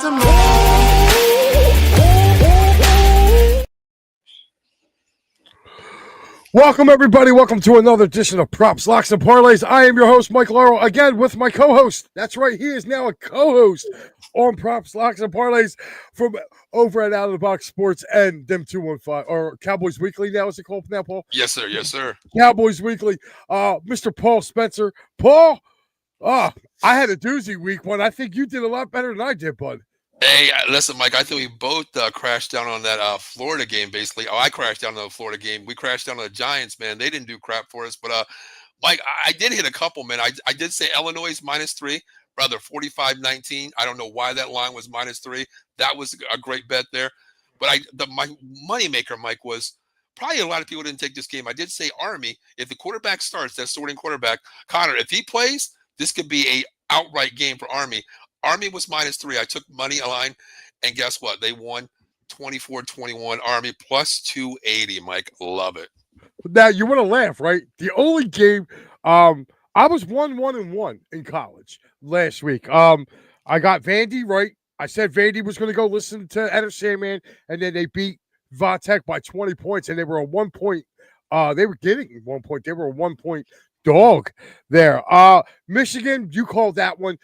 to move. Welcome, everybody. Welcome to another edition of Props, Locks, and Parlays. I am your host, Mike Lauro, again with my co-host. That's right, he is now a co-host on Props, Locks, and Parlays from over at Out of the Box Sports and them 215, or Cowboys Weekly now. Is it called now, Paul? Yes, sir. Yes, sir. Cowboys Weekly. Mr. Paul Spencer. Paul, I had a doozy week one. I think you did a lot better than I did, bud. Hey, listen, Mike, I think we both crashed down on that Florida game, basically. Oh, I crashed down on the Florida game. We crashed down on the Giants, man. They didn't do crap for us. But, Mike, I did hit a couple, man. I did say Illinois -3, brother, 45-19. I don't know why that line was -3. That was a great bet there. But my moneymaker, Mike, was probably a lot of people didn't take this game. I did say Army. If the quarterback starts, that starting quarterback, Connor, if he plays, this could be a outright game for Army. Army was -3. I took money line, and guess what? They won 24-21. Army plus 280, Mike. Love it. Now, you want to laugh, right? The only game, I was 1-1-1 in college last week. I got Vandy right. I said Vandy was going to go listen to Enter Sandman, and then they beat Vatek by 20 points, and they were a 1 point. They were getting 1 point. They were a 1 point dog there. Michigan, you called that one.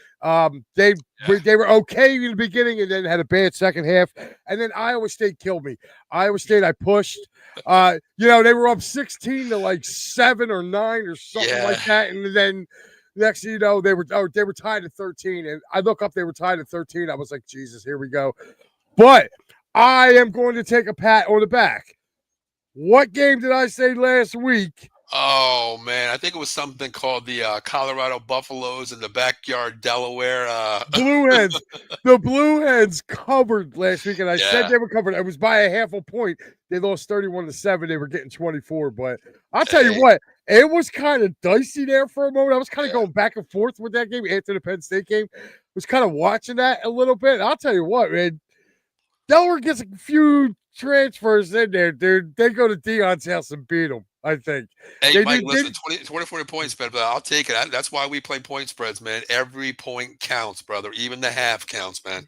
They were okay in the beginning and then had a bad second half. And then Iowa State killed me. Iowa State, I pushed. They were up 16 to like 7 or 9 or something like that. And then next thing you know, they were tied at 13. And I look up, they were tied at 13. I was like, Jesus, here we go. But I am going to take a pat on the back. What game did I say last week? Oh, man. I think it was something called the Colorado Buffaloes in the backyard, Delaware. Blue Hens. The Blue Hens covered last week, and I said they were covered. It was by a half a point. They lost 31-7. They were getting 24. But I'll tell you what, it was kind of dicey there for a moment. I was kind of going back and forth with that game after the Penn State game. I was kind of watching that a little bit. I'll tell you what, man. Delaware gets a few transfers in there, dude. They go to Deion's house and beat them, I think. Hey, Mike, listen, 20-40 point spread, but I'll take it. That's why we play point spreads, man. Every point counts, brother. Even the half counts, man.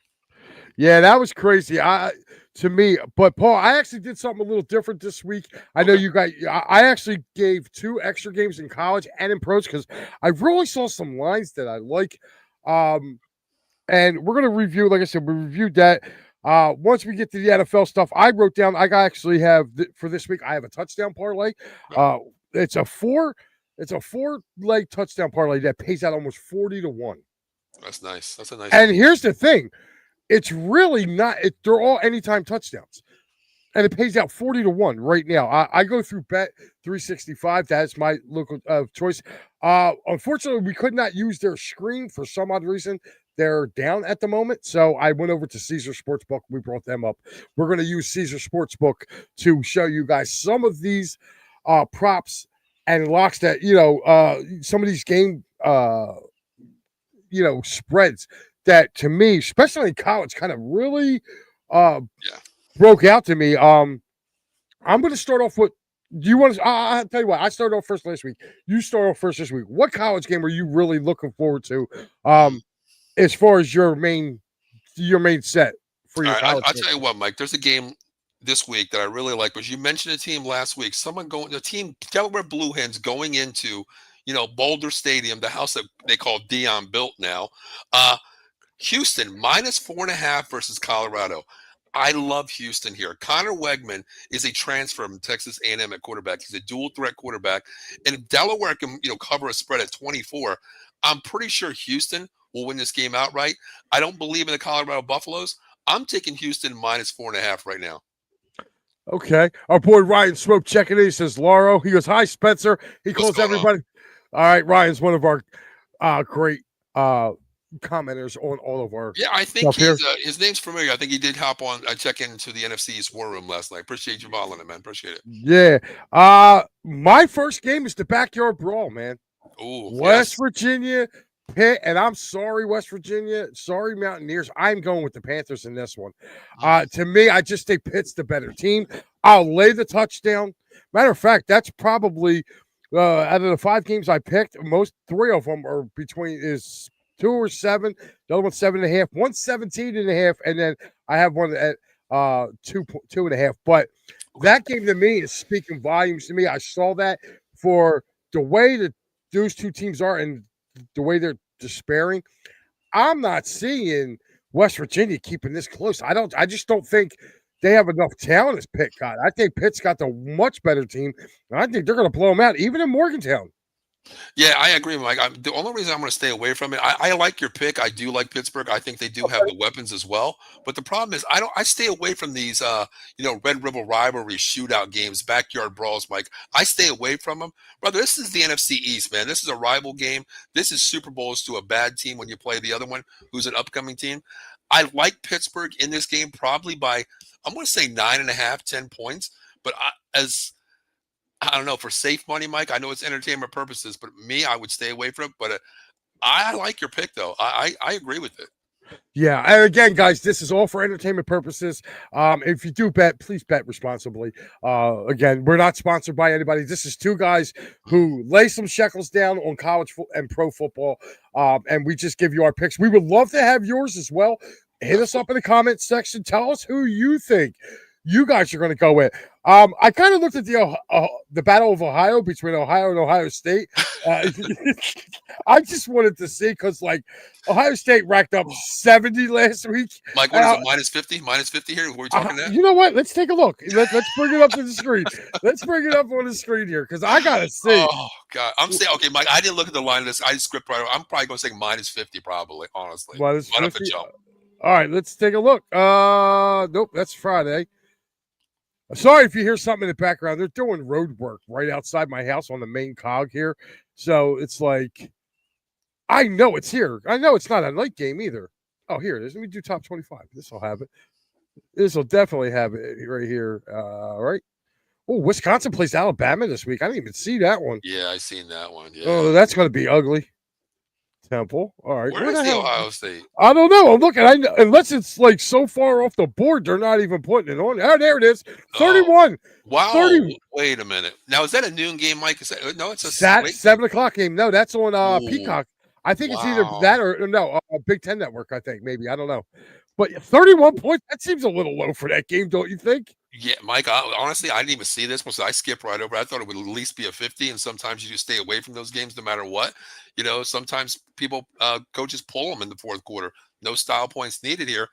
Yeah, that was crazy. To me, but Paul, I actually did something a little different this week. I know you guys. I actually gave 2 extra games in college and in pros because I really saw some lines that I like. And we're gonna review, like I said, we reviewed that. Once we get to the NFL stuff, I wrote down. I actually have for this week. I have a touchdown parlay. It's a 4-leg touchdown parlay that pays out almost 40-1. That's nice. That's a nice. And here's the thing: it's really not. They're all anytime touchdowns, and it pays out 40-1 right now. I go through Bet 365. That's my local choice. Unfortunately, we could not use their screen for some odd reason. They're down at the moment, so I went over to Caesar Sportsbook. We brought them up. We're going to use Caesar Sportsbook to show you guys some of these props and locks that, some of these game, spreads that, to me, especially in college, kind of really broke out to me. I'm going to start off with, do you want to, I'll tell you what, I started off first last week. You start off first this week. What college game are you really looking forward to? As far as your main set for your college. I'll tell you what, Mike. There's a game this week that I really like. Was you mentioned a team last week? The team Delaware Blue Hens going into Boulder Stadium, the house that they call Dion built now. Houston -4.5 versus Colorado. I love Houston here. Connor Wegman is a transfer from Texas A&M at quarterback. He's a dual threat quarterback, and if Delaware can cover a spread at 24, I'm pretty sure Houston will win this game outright. I don't believe in the Colorado Buffaloes. I'm taking Houston -4.5 right now. Okay. Our boy Ryan Swope checking in. He says, Lauro. He goes, hi, Spencer. He calls everybody. All right. Ryan's one of our great commenters on all of our. Yeah, I think his name's familiar. I think he did hop on, check into the NFC's War Room last night. Appreciate you following it, man. Appreciate it. Yeah. My first game is the backyard brawl, man. Ooh, West Virginia Pitt, and I'm sorry, West Virginia. Sorry, Mountaineers. I'm going with the Panthers in this one. To me, I just think Pitt's the better team. I'll lay the touchdown. Matter of fact, that's probably out of the 5 games I picked, 3 of them are between Two were 7. The other one's 7.5. One's 17.5, and then I have one at 2.5. But that game to me is speaking volumes to me. I saw that for the way that those two teams are and the way they're despairing. I'm not seeing West Virginia keeping this close. I just don't think they have enough talent as Pitt got. I think Pitt's got the much better team, and I think they're going to blow them out, even in Morgantown. Yeah, I agree, Mike. The only reason I'm going to stay away from it, I like your pick. I do like Pittsburgh. I think they do have the weapons as well. But the problem is, I stay away from these, Red River rivalry shootout games, backyard brawls, Mike. I stay away from them, brother. This is the NFC East, man. This is a rival game. This is Super Bowls to a bad team when you play the other one, who's an upcoming team. I like Pittsburgh in this game, probably by I'm going to say 9.5, 10 points. But I don't know, for safe money, Mike, I know it's entertainment purposes, but me, I would stay away from it. But I like your pick, though. I agree with it. Yeah, and again, guys, this is all for entertainment purposes. If you do bet, please bet responsibly. Again, we're not sponsored by anybody. This is two guys who lay some shekels down on college and pro football, and we just give you our picks. We would love to have yours as well. Hit us up in the comment section. Tell us who you think you guys are going to go with. I kind of looked at the Battle of Ohio between Ohio and Ohio State. I just wanted to see because, Ohio State racked up 70 last week. Mike, what is it, minus 50? Minus 50 here? What are we talking now? You know what? Let's take a look. Let's bring it up to the screen. Let's bring it up on the screen here because I got to see. Oh, God. I'm saying, okay, Mike, I didn't look at the line of this. I just script right over. I'm probably going to say minus 50, probably, honestly. Minus 50? Right up the jump. All right, let's take a look. Nope, that's Friday. Sorry if you hear something in the background. They're doing road work right outside my house on the main cog here. So it's like, I know it's here. I know it's not a night game either. Oh, here it is. Let me do top 25. This will have it. This will definitely have it right here. Right. Oh, Wisconsin plays Alabama this week. I didn't even see that one. Yeah, I seen that one. Yeah. Oh, that's going to be ugly. Temple. All right. Where is the Ohio State? I don't know. I'm looking. Unless it's so far off the board, they're not even putting it on. Oh, there it is. 31. Oh, wow. 30. Wait a minute. Now, is that a noon game, Mike? No, it's a 7 o'clock game. No, that's on Peacock. I think it's either that or no, Big Ten Network, I think. Maybe. I don't know. But 31 points, that seems a little low for that game, don't you think? Yeah, Mike, honestly, I didn't even see this one, so I skipped right over. I thought it would at least be a 50, and sometimes you just stay away from those games no matter what. Sometimes coaches pull them in the fourth quarter. No style points needed here.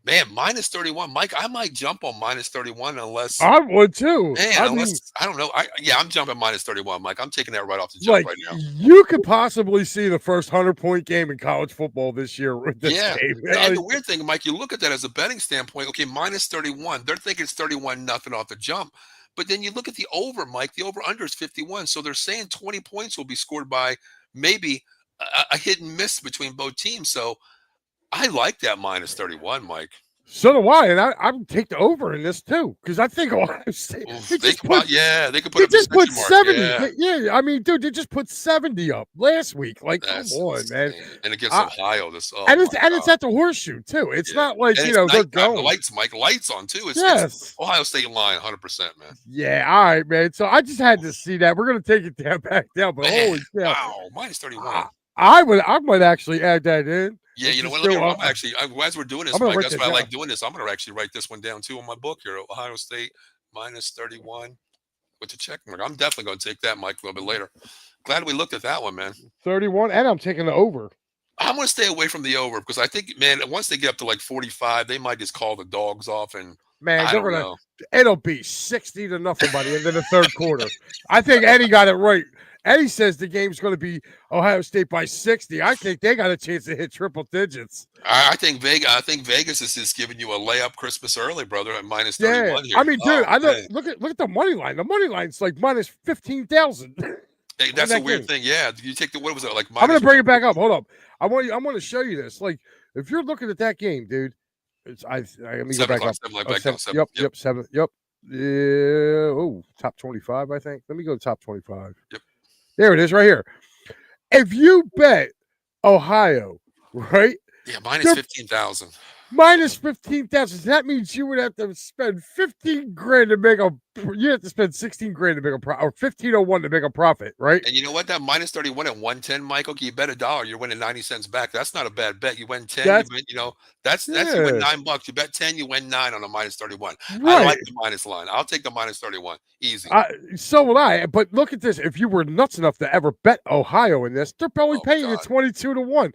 Man, minus 31. Mike, I might jump on minus 31 unless I would too. Man, I don't know. I'm jumping minus 31, Mike. I'm taking that right off the jump right now. You could possibly see the first 100-point game in college football this year with this game. And the weird thing, Mike, you look at that as a betting standpoint. Okay, minus 31. They're thinking it's 31-0 off the jump. But then you look at the over, Mike. The over-under is 51. So they're saying 20 points will be scored by maybe a hit and miss between both teams. So I like that minus 31, Mike. So do I, and I would take the over in this too because I think Ohio State. They could put 70. Yeah, I mean, dude, they just put 70 up last week. Come on, man. And against Ohio, it's at the Horseshoe too. It's not like they're going. The lights, Mike, lights on too. It's Ohio State line, 100%, man. Yeah, all right, man. So I just had to see that. We're gonna take it back down, but holy cow! Wow, minus 31. I might actually add that in. Yeah, you know what? I'm actually, as we're doing this, Mike, that's why I like doing this. I'm going to actually write this one down too on my book here. Ohio State minus 31 with the check mark. I'm definitely going to take that, Mike, a little bit later. Glad we looked at that one, man. 31, and I'm taking the over. I'm going to stay away from the over because I think, man, once they get up to 45, they might just call the dogs off and. Man, it'll be 60-0 by the end of the third quarter. I think Eddie got it right. Eddie says the game's going to be Ohio State by 60. I think they got a chance to hit triple digits. I think Vegas is just giving you a layup Christmas early, brother, at minus 31 here. I mean, dude, I know. Look at the money line. The money line's like minus 15,000. Hey, that's a weird thing. Yeah, you take what was it like? I'm going to bring it back up. Hold up. I want to show you this. If you're looking at that game, dude. Let me go back up. 7. Yep, 7. Yep. Top 25, I think. Let me go to top 25. Yep. There it is right here. If you bet Ohio, right? Yeah, minus 15,000. minus 15,000. That means you would have to spend 15 grand to make a. You have to spend 16 grand to make a profit, or 1501 to make a profit, right? And you know what? That minus 31 at 110, Michael. You bet $1, you're winning 90 cents back. That's not a bad bet. You win 10, you That's win. That's you win yeah, $9. You bet 10, you win 9 on a minus 31. I right. like the minus line. I'll take the minus 31. Easy. So would I. But look at this. If you were nuts enough to ever bet Ohio in this, they're probably Oh paying you God. 22-1.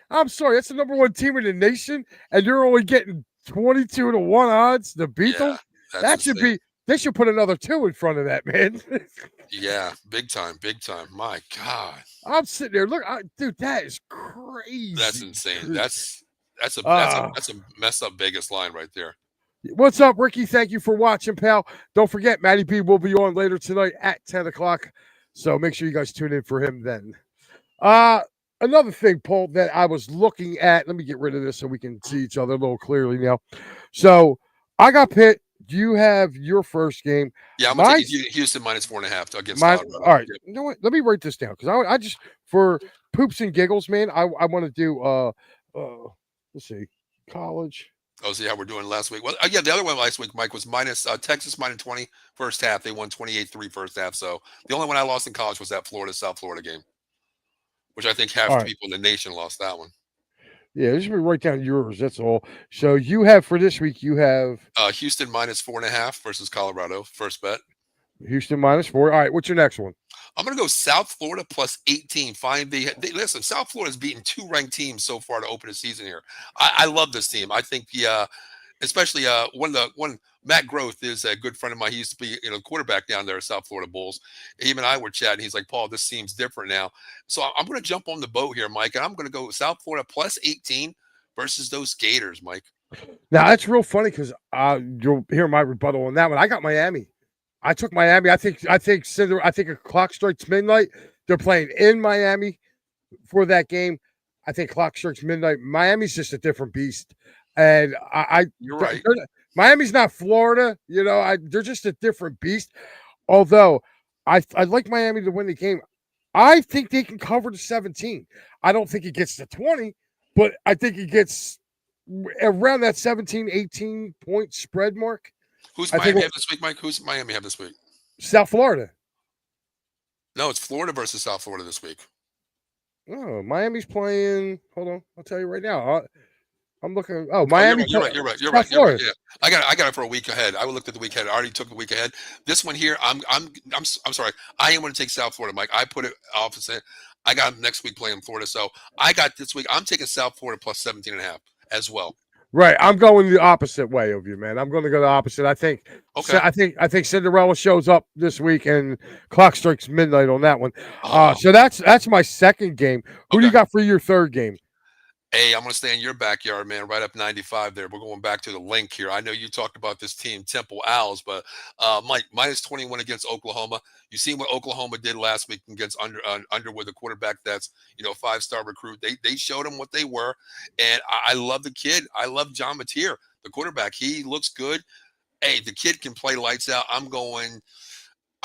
I'm sorry, that's the number one team in the nation, and you're only getting 22-1 odds to beat Yeah, them. that's That should insane. be. They should put another 2 in front of that, man. Yeah, big time, big time. My God, I'm sitting there. Look, dude, that is that's crazy. insane. That's Uh, a messed up Vegas line right there. what's up, Ricky? Thank you for watching, pal. Don't forget, Matty B will be on later tonight at 10 o'clock. So make sure you guys tune in for him then. Another thing, Paul, that I was looking at. Let me get rid of this so we can see each other a little clearly now. So I got Pitt. You have your first game. Yeah, I'm gonna take Houston minus 4.5 against Colorado. All right. Yep. You know what? Let me write this down because I just for poops and giggles, man. I want to do let's see, college. Oh, see how we're doing last week. Well, yeah, the other one last week, Mike, was minus Texas minus 20 first half. They won 28-3 first half. So the only one I lost in college was that South Florida game, which I think half All the right. people in the nation lost that one. Yeah, just write down yours. That's all. So you have for this week. You have Houston minus 4.5 versus Colorado. First bet. Houston -4. All right. What's your next one? I'm going to go South Florida plus 18. Listen, South Florida's beaten 2 ranked teams so far to open the season here. I love this team. I think especially one Matt Groth is a good friend of mine. He used to be quarterback down there at South Florida Bulls. Him and I were chatting. He's like, Paul, this seems different now. So I'm going to jump on the boat here, Mike, and I'm going to go South Florida plus 18 versus those Gators, Mike. Now that's real funny because you'll hear my rebuttal on that one. I got Miami. I took Miami. I think a clock strikes midnight. They're playing in Miami for that game. I think clock strikes midnight. Miami's just a different beast, and You're right. Miami's not Florida. They're just a different beast. Although I like Miami to win the game. I think they can cover the 17. I don't think it gets to 20, but I think it gets around that 17, 18 point spread mark. Who's Miami have this week, Mike? Who's Miami have this week? South Florida. No, it's Florida versus South Florida this week. Oh, Miami's playing. Hold on, I'll tell you right now. I'm looking. Oh, Miami. You're right. You're right. Yeah, I got it for a week ahead. I looked at the week ahead. I already took the week ahead. This one here, I'm sorry. I am going to take South Florida, Mike. I put it opposite. I got next week playing Florida, so I got this week. I'm taking South Florida plus 17.5 as well. Right, I'm going the opposite way of you, man. I'm going to go the opposite. I think. Okay. I think Cinderella shows up this week, and clock strikes midnight on that one. Oh. So that's my second game. Who do you got for your third game? Hey, I'm going to stay in your backyard, man, right up 95 there. We're going back to the link here. I know you talked about this team, Temple Owls, but Mike, minus 21 against Oklahoma. You seen what Oklahoma did last week against Underwood, the quarterback that's, 5-star recruit. They showed him what they were, and I love the kid. I love John Mateer, the quarterback. He looks good. Hey, the kid can play lights out. I'm going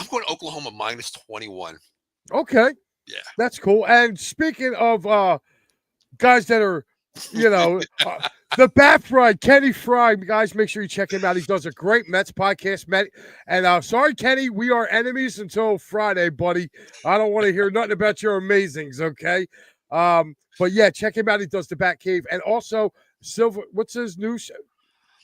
Oklahoma minus 21. Okay. Yeah. That's cool. And speaking of guys that are, the Bat Fry, Kenny Fry, guys, make sure you check him out. He does a great Mets podcast. And sorry, Kenny, we are enemies until Friday, buddy. I don't want to hear nothing about your amazings, okay? But yeah, check him out. He does the Bat Cave. And also, what's his new show?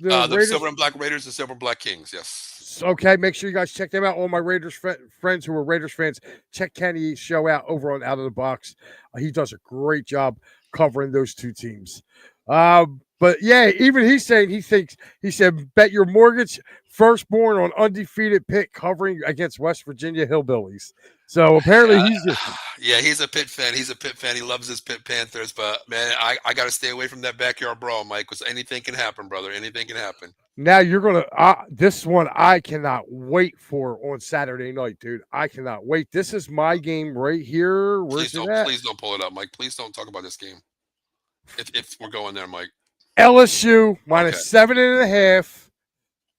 The Silver and Black Raiders, the Silver and Black Kings, yes. Okay, make sure you guys check them out. All my Raiders friends who are Raiders fans, check Kenny's show out over on Out of the Box. He does a great job covering those two teams. But yeah, even he's saying he said bet your mortgage firstborn on undefeated Pitt covering against West Virginia Hillbillies. So apparently he's a Pitt fan. He's a Pitt fan. He loves his Pitt Panthers. But man, I got to stay away from that backyard brawl, Mike, because anything can happen, brother. Anything can happen. Now you're gonna this one I cannot wait for on Saturday night, dude. I cannot wait. This is my game right here. Please don't pull it up, Mike. Please don't talk about this game. If we're going there, Mike. LSU minus 7.5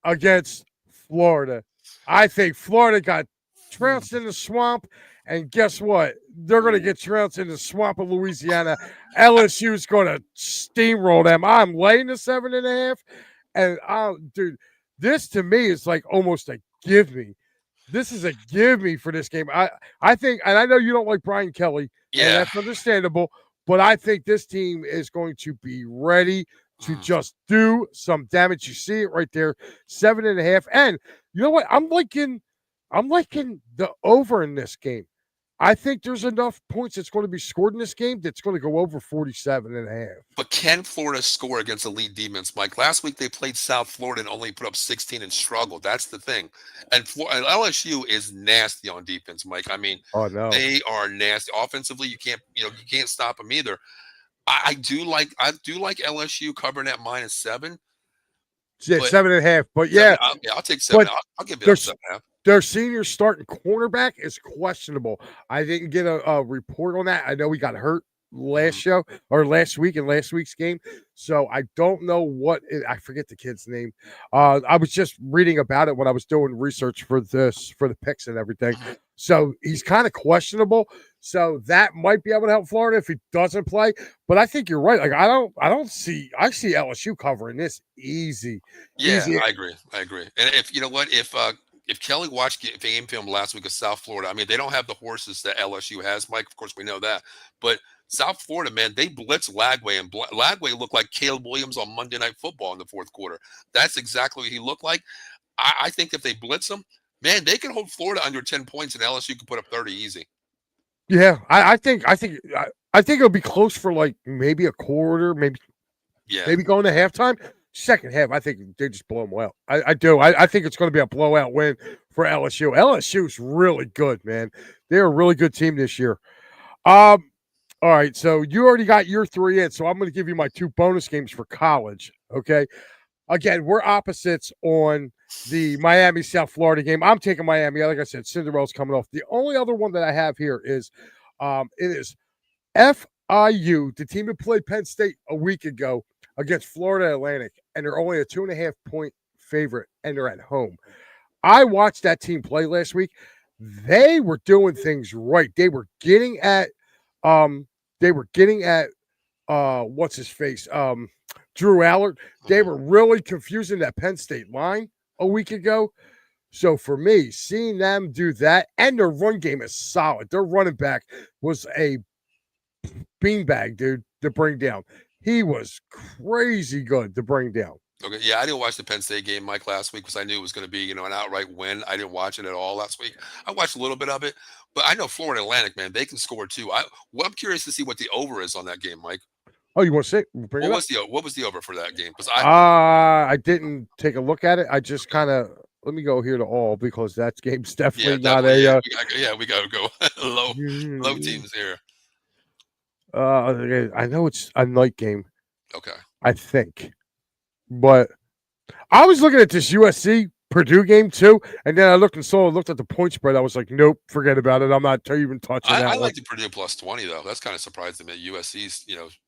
against Florida. I think Florida got trounced in the swamp, And guess what? They're going to get trounced in the swamp of Louisiana. LSU's going to steamroll them. I'm laying the 7.5. And, dude, this to me is like almost a give me. This is a give me for this game. I think, and I know you don't like Brian Kelly, and Yeah. that's understandable, but I think this team is going to be ready to just do some damage. You see it right there, 7.5. And you know what? I'm liking the over in this game. I think there's enough points that's going to be scored in this game that's going to go over 47.5. But can Florida score against elite demons, Mike? Last week they played South Florida and only put up 16 and struggled. That's the thing. And LSU is nasty on defense, Mike. I mean, Oh no, they are nasty. Offensively, you can't stop them either. I do like LSU covering at -7. yeah, But 7.5. But yeah, I'll take 7. but I'll give it there's 7.5. their senior starting cornerback is questionable. I didn't get a report on that. I know he got hurt last show or last week in last week's game. So I don't know I forget the kid's name. I was just reading about it when I was doing research for the picks and everything. So he's kind of questionable. So that might be able to help Florida if he doesn't play. But I think you're right. Like I see LSU covering this easy. Yeah, Easy. I agree. And if you know what, if Kelly watched game film last week of South Florida, I mean, they don't have the horses that LSU has, Mike. Of course, we know that. But South Florida, man, they blitz Lagway, and Lagway looked like Caleb Williams on Monday Night Football in the fourth quarter. That's exactly what he looked like. I think if they blitz him, man, they can hold Florida under 10 points, and LSU can put up 30 easy. Yeah, I think it'll be close for like maybe a quarter, maybe going to halftime. Second half, I think they just blow them out. I do. I think it's going to be a blowout win for LSU. LSU's really good, man. They're a really good team this year. All right, so you already got your 3 in, so I'm going to give you my 2 bonus games for college. Okay. Again, we're opposites on the Miami South Florida game. I'm taking Miami. Like I said, Cinderella's coming off. The only other one that I have here is it is FIU, the team that played Penn State a week ago against Florida Atlantic, and they're only a 2.5 point favorite, and they're at home. I watched that team play last week. They were doing things right. They were getting at what's his face? Drew Allard. They were really confusing that Penn State line a week ago. So for me, seeing them do that, and their run game is solid. Their running back was a beanbag, dude, to bring down. He was crazy good to bring down. Okay, yeah, I didn't watch the Penn State game, Mike, last week because I knew it was going to be, an outright win. I didn't watch it at all last week. I watched a little bit of it, but I know Florida Atlantic, man, they can score too. I'm curious to see what the over is on that game, Mike. Oh, you want to say? What was the over for that game? Because I didn't take a look at it. I just kind of let me go here to all because that game's definitely not we got to go low teams here. I know it's a night game. Okay. I think. But I was looking at this USC Purdue game too, and then I looked at the point spread. I was like, nope, forget about it. I'm not even touching that. I like the Purdue plus 20 though. That's kind of surprising me. USC's,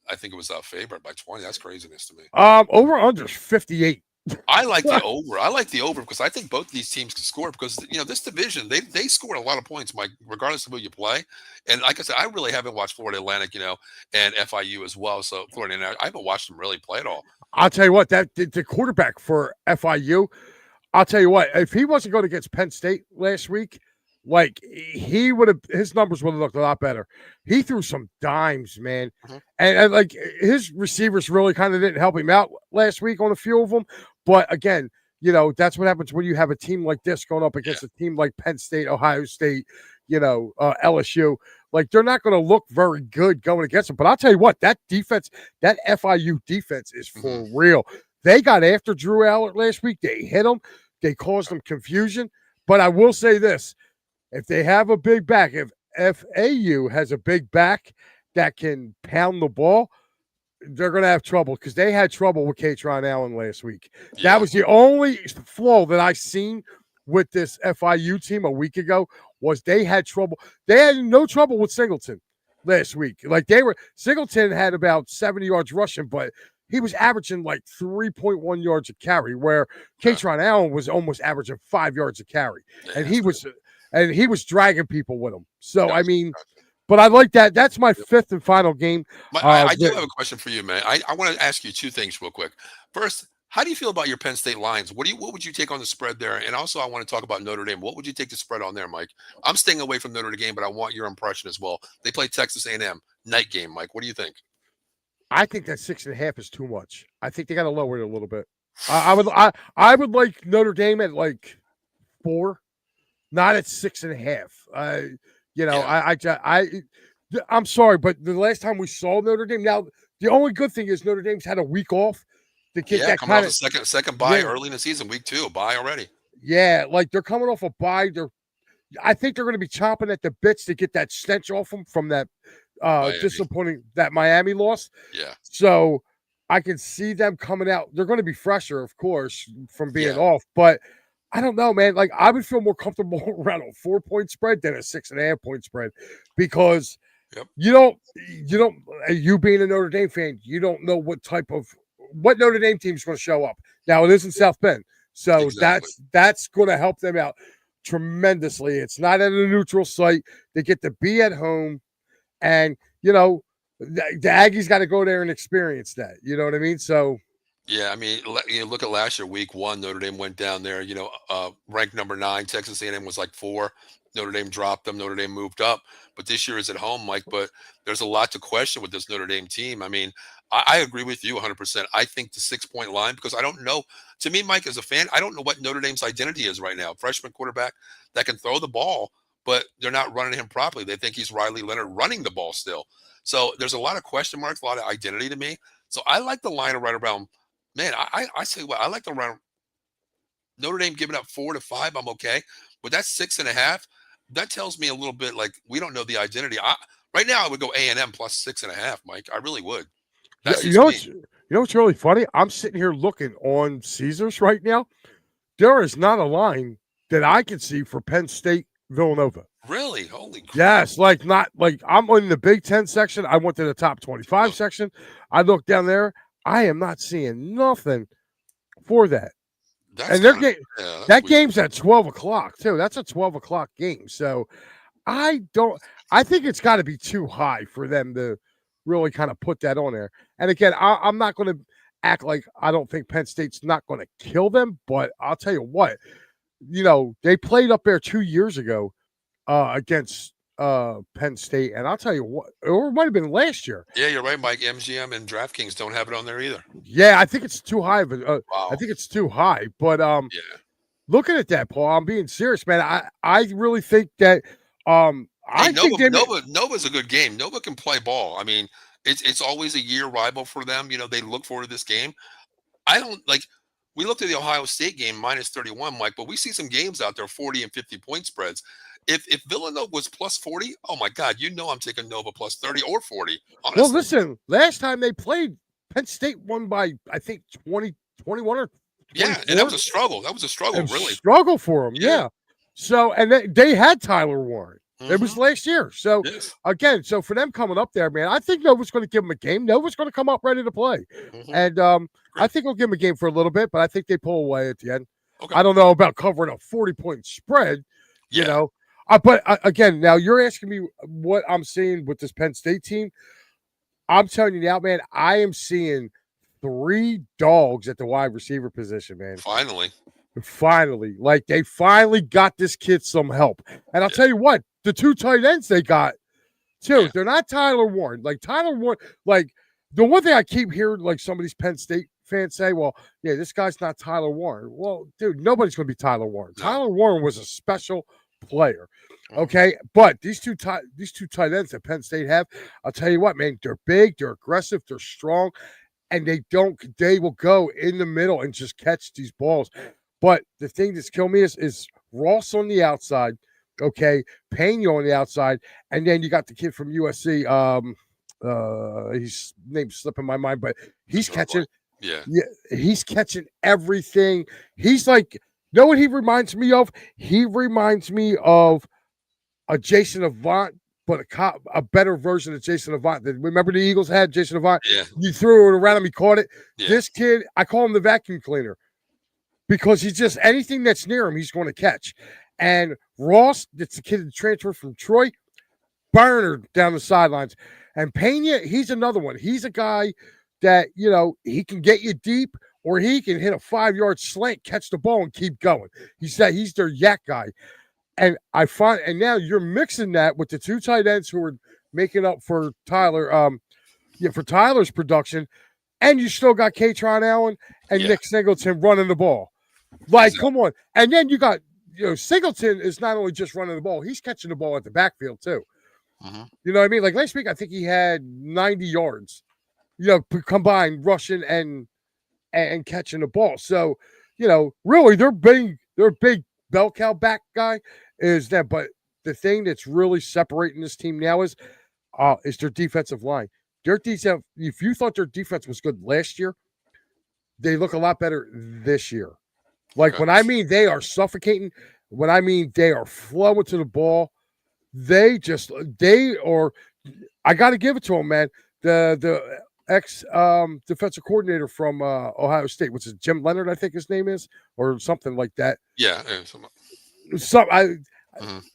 I think it was a favorite by 20. That's craziness to me. Over under 58. I like the over. I like the over because I think both of these teams can score because this division they scored a lot of points, Mike, regardless of who you play. And like I said, I really haven't watched Florida Atlantic, and FIU as well. So Florida Atlantic, I haven't watched them really play at all. I'll tell you what, that the quarterback for FIU. I'll tell you what, if he wasn't going against Penn State last week, like he would have, his numbers would have looked a lot better. He threw some dimes, man, and like his receivers really kind of didn't help him out last week on a few of them. But again, that's what happens when you have a team like this going up against a team like Penn State, Ohio State, LSU. Like they're not going to look very good going against them. But I'll tell you what, that defense, that FIU defense is for real. They got after Drew Allard last week. They hit him. They caused him confusion. But I will say this. If they have a big back, if FAU has a big back that can pound the ball, they're going to have trouble because they had trouble with Katron Allen last week. Yeah. That was the only flaw that I seen with this FIU team a week ago was they had trouble. They had no trouble with Singleton last week. Like Singleton had about 70 yards rushing, but he was averaging like 3.1 yards a carry, where Katron Allen was almost averaging 5 yards a carry. And he was and he was dragging people with him. So I Gotcha, mean, gotcha. but I like that. That's my fifth and final game. I do have a question for you, man. I want to ask you two things real quick. First, how do you feel about your Penn State Lions? What would you take on the spread there? And also, I want to talk about Notre Dame. What would you take the spread on there, Mike? I'm staying away from Notre Dame, but I want your impression as well. They play Texas A&M night game, Mike. What do you think? I think that 6.5 is too much. I think they got to lower it a little bit. I would like Notre Dame at like 4, not at 6.5. I'm sorry, but the last time we saw Notre Dame, now the only good thing is Notre Dame's had a week off to get that coming off kind the of second bye early in the season, week 2, bye already. Yeah, like they're coming off a bye. I think they're going to be chomping at the bits to get that stench off them from that disappointing that Miami loss. Yeah. So I can see them coming out. They're going to be fresher, of course, from being off. But I don't know, man. Like I would feel more comfortable around a 4-point spread than a 6.5-point spread because you being a Notre Dame fan, you don't know what Notre Dame team is going to show up. Now it is in South Bend, so that's going to help them out tremendously. It's not at a neutral site. They get to be at home, and the Aggies got to go there and experience that. You know what I mean? So. Yeah, I mean, look at last year, week 1, Notre Dame went down there, ranked number 9. Texas A&M was like 4. Notre Dame dropped them. Notre Dame moved up. But this year is at home, Mike. But there's a lot to question with this Notre Dame team. I mean, I agree with you 100%. I think the 6-point line, because I don't know. To me, Mike, as a fan, I don't know what Notre Dame's identity is right now. Freshman quarterback that can throw the ball, but they're not running him properly. They think he's Riley Leonard running the ball still. So there's a lot of question marks, a lot of identity to me. So I like the line right around. Man, I say what I like the round. Notre Dame giving up 4 to 5. I'm okay, but that's 6.5. That tells me a little bit like we don't know the identity. Right now I would go A&M plus 6.5, Mike. I really would. That's what's really funny? I'm sitting here looking on Caesars right now. There is not a line that I can see for Penn State Villanova. Really? Holy crap. Yes, not like I'm in the Big Ten section. I went to the top 25 section. I looked down there. I am not seeing nothing for that. That game's at 12 o'clock, too. That's a 12 o'clock game. So I think it's got to be too high for them to really kind of put that on there. And again, I'm not going to act like I don't think Penn State's not going to kill them, but I'll tell you what, they played up there 2 years ago against Penn State, and I'll tell you what, or it might have been last year. Yeah, you're right, Mike. MGM and DraftKings don't have it on there either. Yeah, I think it's too high. Wow. I think it's too high. But looking at that, Paul, I'm being serious, man. I really think that Nova's a good game. Nova can play ball. I mean, it's always a year rival for them. They look forward to this game. I don't like. We looked at the Ohio State game minus 31, Mike, but we see some games out there 40 and 50 point spreads. If Villanova was plus 40, oh my God, I'm taking Nova plus 30 or 40. Honestly. Well, listen, last time they played, Penn State won by I think 20, 21 or 24. Yeah, and that was a struggle. That was a struggle, really. Struggle for them, yeah. So, and they had Tyler Warren. Mm-hmm. It was last year. So, again, for them coming up there, man, I think Nova's going to give them a game. Nova's going to come up ready to play. Mm-hmm. And I think we'll give them a game for a little bit, but I think they pull away at the end. Okay. I don't know about covering a 40-point spread, you know. But again, now you're asking me what I'm seeing with this Penn State team. I'm telling you now, man, I am seeing 3 dogs at the wide receiver position, man. Finally. Like, they finally got this kid some help. And I'll tell you what, the 2 tight ends they got, too, they're not Tyler Warren. Like, Tyler Warren, like, the one thing I keep hearing, like, some of these Penn State fans say, well, yeah, this guy's not Tyler Warren. Well, dude, nobody's going to be Tyler Warren. No. Tyler Warren was a special player. Okay, but these two tight ends that Penn State have, I'll tell you what, man, they're big, they're aggressive, they're strong, and they will go in the middle and just catch these balls. But the thing that's killing me is Ross on the outside, okay, Pena on the outside, and then you got the kid from USC. His name's slipping my mind, but he's catching. Yeah, he's catching everything. He's like, you know what he reminds me of? He reminds me of a Jason Avant, but a better version of Jason Avant. Remember the Eagles had Jason Avant? Yeah. You threw it around him, he caught it. Yeah. This kid, I call him the vacuum cleaner because he's just anything that's near him, he's going to catch. And Ross, that's the kid that transferred from Troy, burner down the sidelines. And Pena, he's another one. He's a guy that, he can get you deep or he can hit a 5-yard slant, catch the ball, and keep going. He's their yak guy. And and now you're mixing that with the two tight ends who are making up for Tyler, for Tyler's production, and you still got Katron Allen and Nick Singleton running the ball. Like, come on. And then you got, Singleton is not only just running the ball, he's catching the ball at the backfield too. Mm-hmm. You know what I mean? Like last week, I think he had 90 yards, combined rushing and catching the ball. So, really their big bell cow back guy is that. But the thing that's really separating this team now is their defensive line. Their defense, if you thought their defense was good last year, they look a lot better this year. Like when I mean they are suffocating, when I mean they are flowing to the ball, I got to give it to them, man. The ex defensive coordinator from Ohio State, which is Jim Leonard, I think his name is, or something like that. Yeah.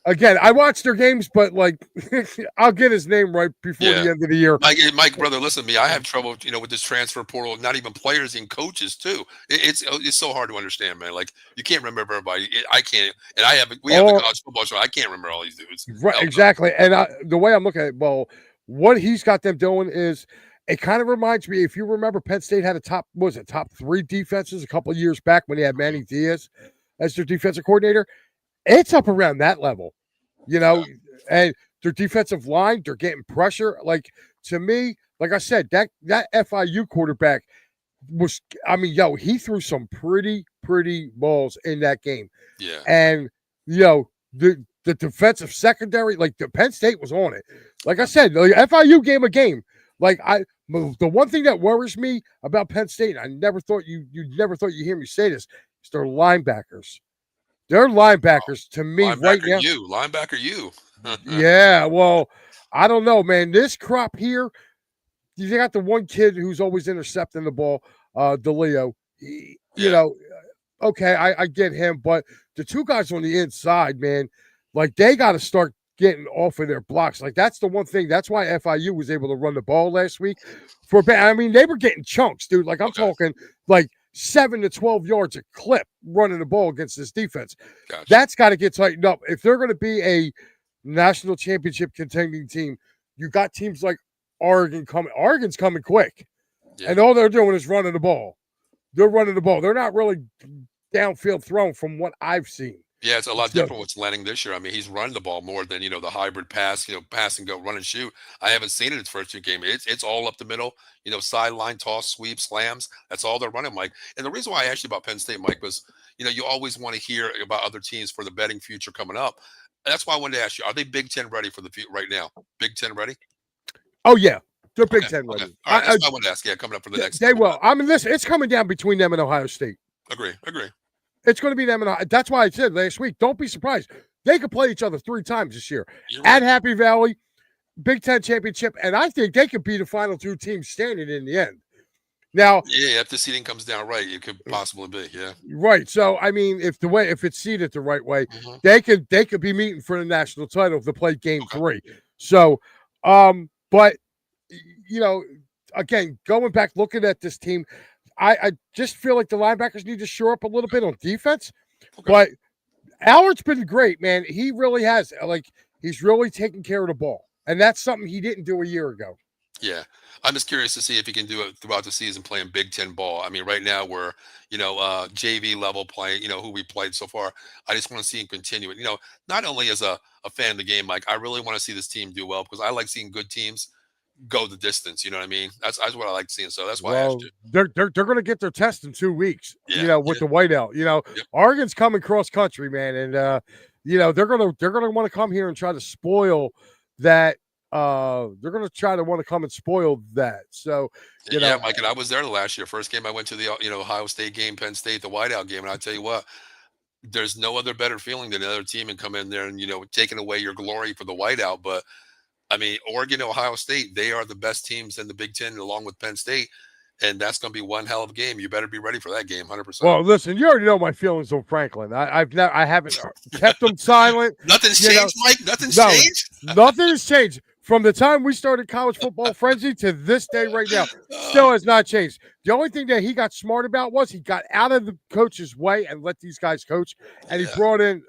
Again, I watch their games, but like I'll get his name right before the end of the year. Mike, brother, listen to me. I have trouble, with this transfer portal. Not even players and coaches too. It's so hard to understand, man. Like you can't remember everybody. I can't, and we have the college football show. I can't remember all these dudes. Right, exactly. And the way I'm looking at it, what he's got them doing is it kind of reminds me. If you remember, Penn State had top 3 defenses a couple of years back when they had Manny Diaz as their defensive coordinator. It's up around that level, and their defensive line, they're getting pressure. Like, to me, like I said, that FIU quarterback he threw some pretty balls in that game. Yeah. And, the defensive secondary, like the Penn State was on it. Like I said, the FIU game a game. Like the one thing that worries me about Penn State, I never thought you hear me say this, is their linebackers. They're linebackers to me right now. Linebacker you. Yeah, well, I don't know, man. This crop here, you got the one kid who's always intercepting the ball, DeLeo. Okay, I get him, but the two guys on the inside, man, like they got to start getting off of their blocks. Like that's the one thing. That's why FIU was able to run the ball last week. They were getting chunks, dude. Like I'm talking like 7 to 12 yards a clip running the ball against this defense. Gotcha. That's got to get tightened up. If they're going to be a national championship contending team, you got teams like Oregon coming. Oregon's coming quick. Yeah. And all they're doing is running the ball. They're running the ball. They're not really downfield throwing from what I've seen. Yeah, it's a lot different what's landing this year. I mean, he's running the ball more than, the hybrid pass, pass and go, run and shoot. I haven't seen it in his first 2 games. It's all up the middle, sideline, toss, sweep, slams. That's all they're running, Mike. And the reason why I asked you about Penn State, Mike, was, you always want to hear about other teams for the betting future coming up. That's why I wanted to ask you, are they Big Ten ready for the right now? Big Ten ready? Oh, yeah. They're Big Ten ready. Okay. All right, that's what I wanted to ask. Yeah, coming up for the next. They will. I mean, listen, it's coming down between them and Ohio State. Agree. It's going to be them, and that's why I said last week, don't be surprised. They could play each other 3 times this year. At Happy Valley, Big Ten championship, and I think they could be the final 2 teams standing in the end. Now, if the seeding comes down right, it could possibly be, yeah. Right. So, I mean, if it's seeded the right way, they could be meeting for the national title if they play game 3. So, but again, going back looking at this team, I just feel like the linebackers need to shore up a little bit on defense. But Allard's been great, man. He really has. Like, he's really taking care of the ball. And that's something he didn't do a year ago. Yeah. I'm just curious to see if he can do it throughout the season playing Big Ten ball. I mean, right now we're, JV level playing, who we played so far. I just want to see him continue it. Not only as a fan of the game, Mike, I really want to see this team do well because I like seeing good teams go the distance. You know what I mean? That's what I like seeing. So that's why I asked you. They're going to get their test in 2 weeks. With the whiteout. Oregon's coming cross country, man, and they're going to want to come here and try to spoil that. They're going to try to want to come and spoil that. So Mike, and I was there the last year. First game I went to the Ohio State game, Penn State, the whiteout game, and I'll tell you what. There's no other better feeling than another team and come in there and taking away your glory for the whiteout, but. I mean, Oregon, Ohio State, they are the best teams in the Big Ten along with Penn State. and that's going to be one hell of a game. You better be ready for that game, 100%. Well, listen, you already know my feelings on Franklin. I haven't kept him silent. Nothing's changed, Mike. Nothing's No, changed. nothing has changed from the time we started college football frenzy to this day right now. Still has not changed. The only thing that he got smart about was he got out of the coach's way and let these guys coach, and he brought in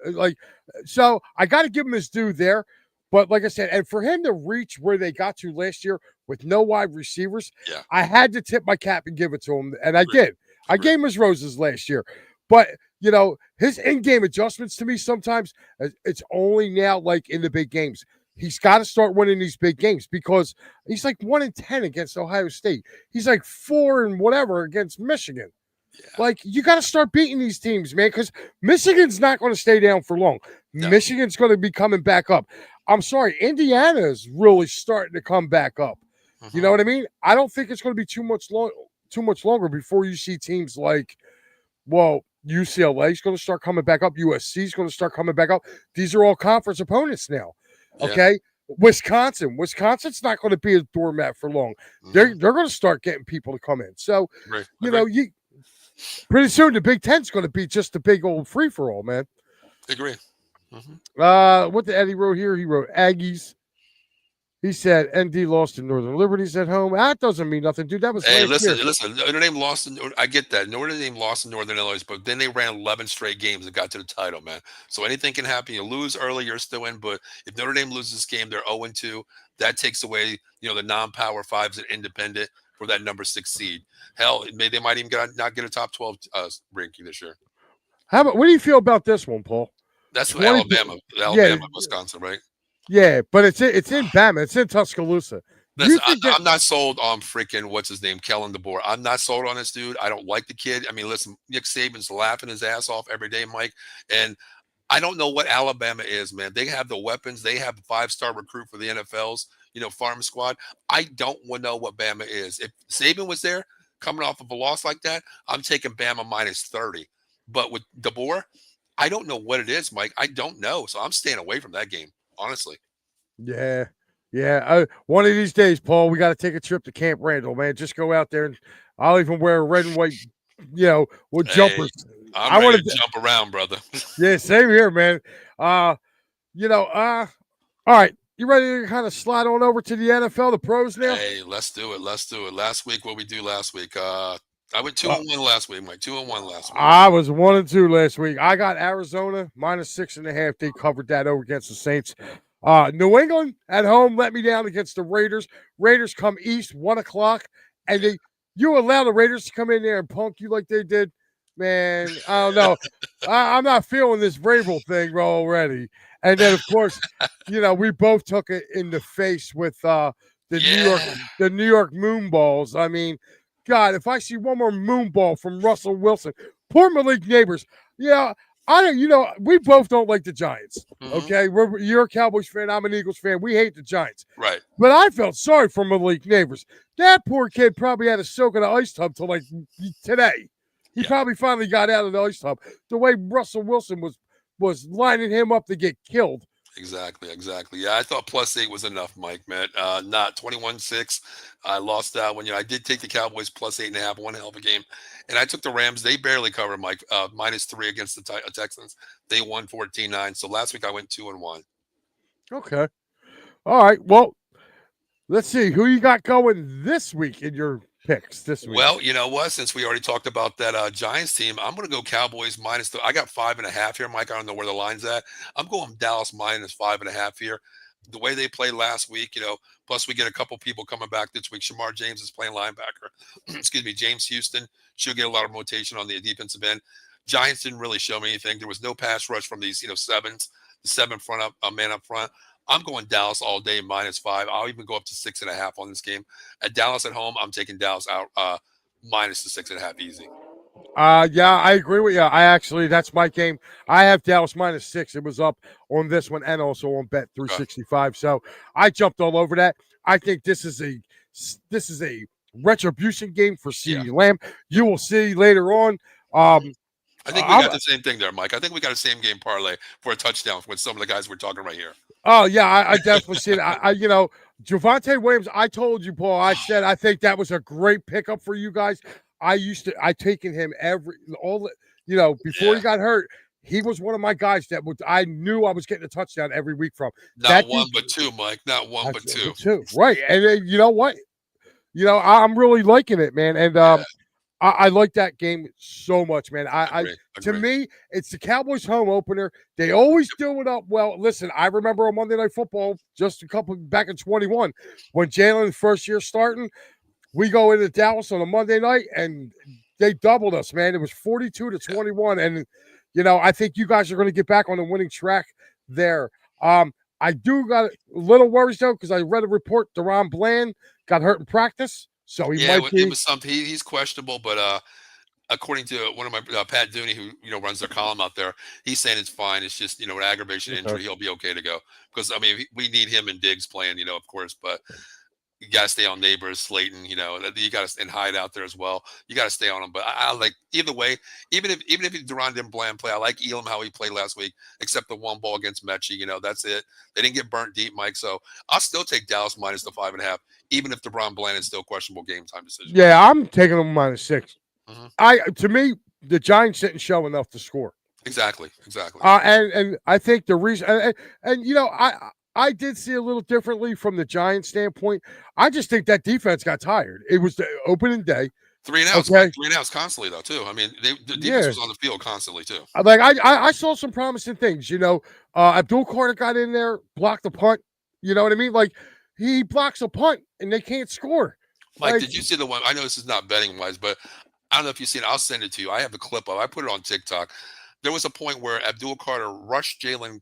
so I got to give him his due there. But like I said, and for him to reach where they got to last year with no wide receivers, I had to tip my cap and give it to him, and I did. I gave him his roses last year. But, his in-game adjustments to me sometimes, it's only now like in the big games. He's got to start winning these big games because he's like 1-10 against Ohio State. He's like 4 and whatever against Michigan. Yeah. Like, you got to start beating these teams, man, because Michigan's not going to stay down for long. No. Michigan's going to be coming back up. I'm sorry, Indiana is really starting to come back up. You know what I mean? I don't think it's going to be too much longer before you see teams like, UCLA is going to start coming back up. USC is going to start coming back up. These are all conference opponents now. Okay, Wisconsin's not going to be a doormat for long. They're going to start getting people to come in. So you pretty soon the Big Ten's going to be just a big old free for all, man. Agree. What did Eddie wrote here? He wrote Aggies. He said ND lost to Northern Liberties at home. That doesn't mean nothing, dude. That was listen. Notre Dame lost. I get that. Notre Dame lost to Northern Illinois, but then they ran 11 straight games and got to the title, man. So anything can happen. You lose early, you're still in. But if Notre Dame loses this game, they're 0-2. That takes away, the non-power fives and independent for that number 6 seed. Hell, they might even not get a top 12 ranking this year. What do you feel about this one, Paul? That's Alabama, Wisconsin, right? Yeah, but it's in Bama. It's in Tuscaloosa. I'm not sold on freaking what's his name, Kellen DeBoer. I'm not sold on this dude. I don't like the kid. I mean, listen, Nick Saban's laughing his ass off every day, Mike. And I don't know what Alabama is, man. They have the weapons. They have a 5-star recruit for the NFL's, farm squad. I don't know what Bama is. If Saban was there, coming off of a loss like that, I'm taking Bama minus 30. But with DeBoer, I don't know what it is, Mike. I don't know. So I'm staying away from that game. Honestly. Yeah. One of these days, Paul, we got to take a trip to Camp Randall, man. Just go out there and I'll even wear a red and white, with jumpers. I want to jump around, brother. Yeah, same here, man. All right. You ready to kind of slide on over to the NFL, the pros now? Hey, let's do it. Last week, what we do last week? I went 2-1 last week, Mike. 2-1 last week. I was 1-2 last week. I got Arizona minus 6.5. They covered that over against the Saints. New England at home let me down against the Raiders. Raiders come east 1:00, and you allow the Raiders to come in there and punk you like they did, man. I don't know. I'm not feeling this Vrabel thing already. And then of course, we both took it in the face with the New York Moonballs. I mean, God, if I see one more moonball from Russell Wilson, poor Malik Neighbors. Yeah, we both don't like the Giants. Okay, you're a Cowboys fan. I'm an Eagles fan. We hate the Giants. Right. But I felt sorry for Malik Neighbors. That poor kid probably had to soak in an ice tub till like today. He probably finally got out of the ice tub. The way Russell Wilson was lining him up to get killed. Exactly. Yeah, I thought +8 was enough, Mike, man. Not 21-6. I lost that one. I did take the Cowboys +8.5, one hell of a game. And I took the Rams. They barely covered, Mike, -3 against the Texans. They won 14-9. So last week I went 2-1. Okay. All right. Well, let's see. Who you got going this week in your picks this week? Well, you know what? Since we already talked about that Giants team, I'm going to go Cowboys minus. I got 5.5 here, Mike. I don't know where the line's at. I'm going Dallas minus 5.5 here. The way they played last week, plus we get a couple people coming back this week. Shamar James is playing linebacker. Excuse me, James Houston. She'll get a lot of rotation on the defensive end. Giants didn't really show me anything. There was no pass rush from these, sevens, the 7 front up, man up front. I'm going Dallas all day -5. I'll even go up to 6.5 on this game. At Dallas at home, I'm taking Dallas out minus the 6.5 easy. Yeah, I agree with you. That's my game. I have Dallas -6. It was up on this one and also on Bet 365. So I jumped all over that. I think this is a retribution game for CeeDee Lamb. You will see later on. I think we got the same thing there, Mike. I think we got a same game parlay for a touchdown with some of the guys we're talking right here. Oh yeah, I definitely see it. Javonte Williams. I told you, Paul. I said I think that was a great pickup for you guys. I taken him before Yeah. he got hurt. He was one of my guys that I knew I was getting a touchdown every week from. Not That one dude, but two, Mike. Not one but two. but two, right? And then, you know what? I'm really liking it, man. And Yeah. I like that game so much, man. Agree. To Agree. me, it's the Cowboys home opener. They always do it up well. Listen, I remember on Monday Night Football just a couple back in 21 when Jalen's first year starting. We go into Dallas on a Monday night and they doubled us, man. It was 42-21, and I think you guys are going to get back on the winning track there. I do got a little worries though because I read a report Deron Bland got hurt in practice, so he Yeah, might it be. was something. He's questionable, but according to one of my Pat Dooney, who runs their column out there, he's saying it's fine. It's just an aggravation Okay. injury. He'll be okay to go because I mean we need him and Diggs playing, of course, but you got to stay on Neighbors, Slayton. You got to and Hyde out there as well. You got to stay on them. But I like either way. Even if Duran didn't Bland play, I like Elam how he played last week, except the one ball against Mechie. That's it. They didn't get burnt deep, Mike. So I'll still take Dallas minus the 5.5, even if DeBron Bland is still questionable game time decision. Yeah, I'm taking them -6. Mm-hmm. To me, the Giants didn't show enough to score. Exactly. And I think the reason, I did see a little differently from the Giants standpoint. I just think that defense got tired. It was the opening day. 3 and outs, Okay. Mike. 3 and outs constantly though too. I mean, the defense Yeah. was on the field constantly too. Like I saw some promising things. Abdul Carter got in there, blocked the punt. You know what I mean? Like he blocks a punt and they can't score. Mike, Like, did you see the one? I know this is not betting wise, but I don't know if you've seen it. I'll send it to you. I have a clip of. I put it on TikTok. There was a point where Abdul Carter rushed Jaden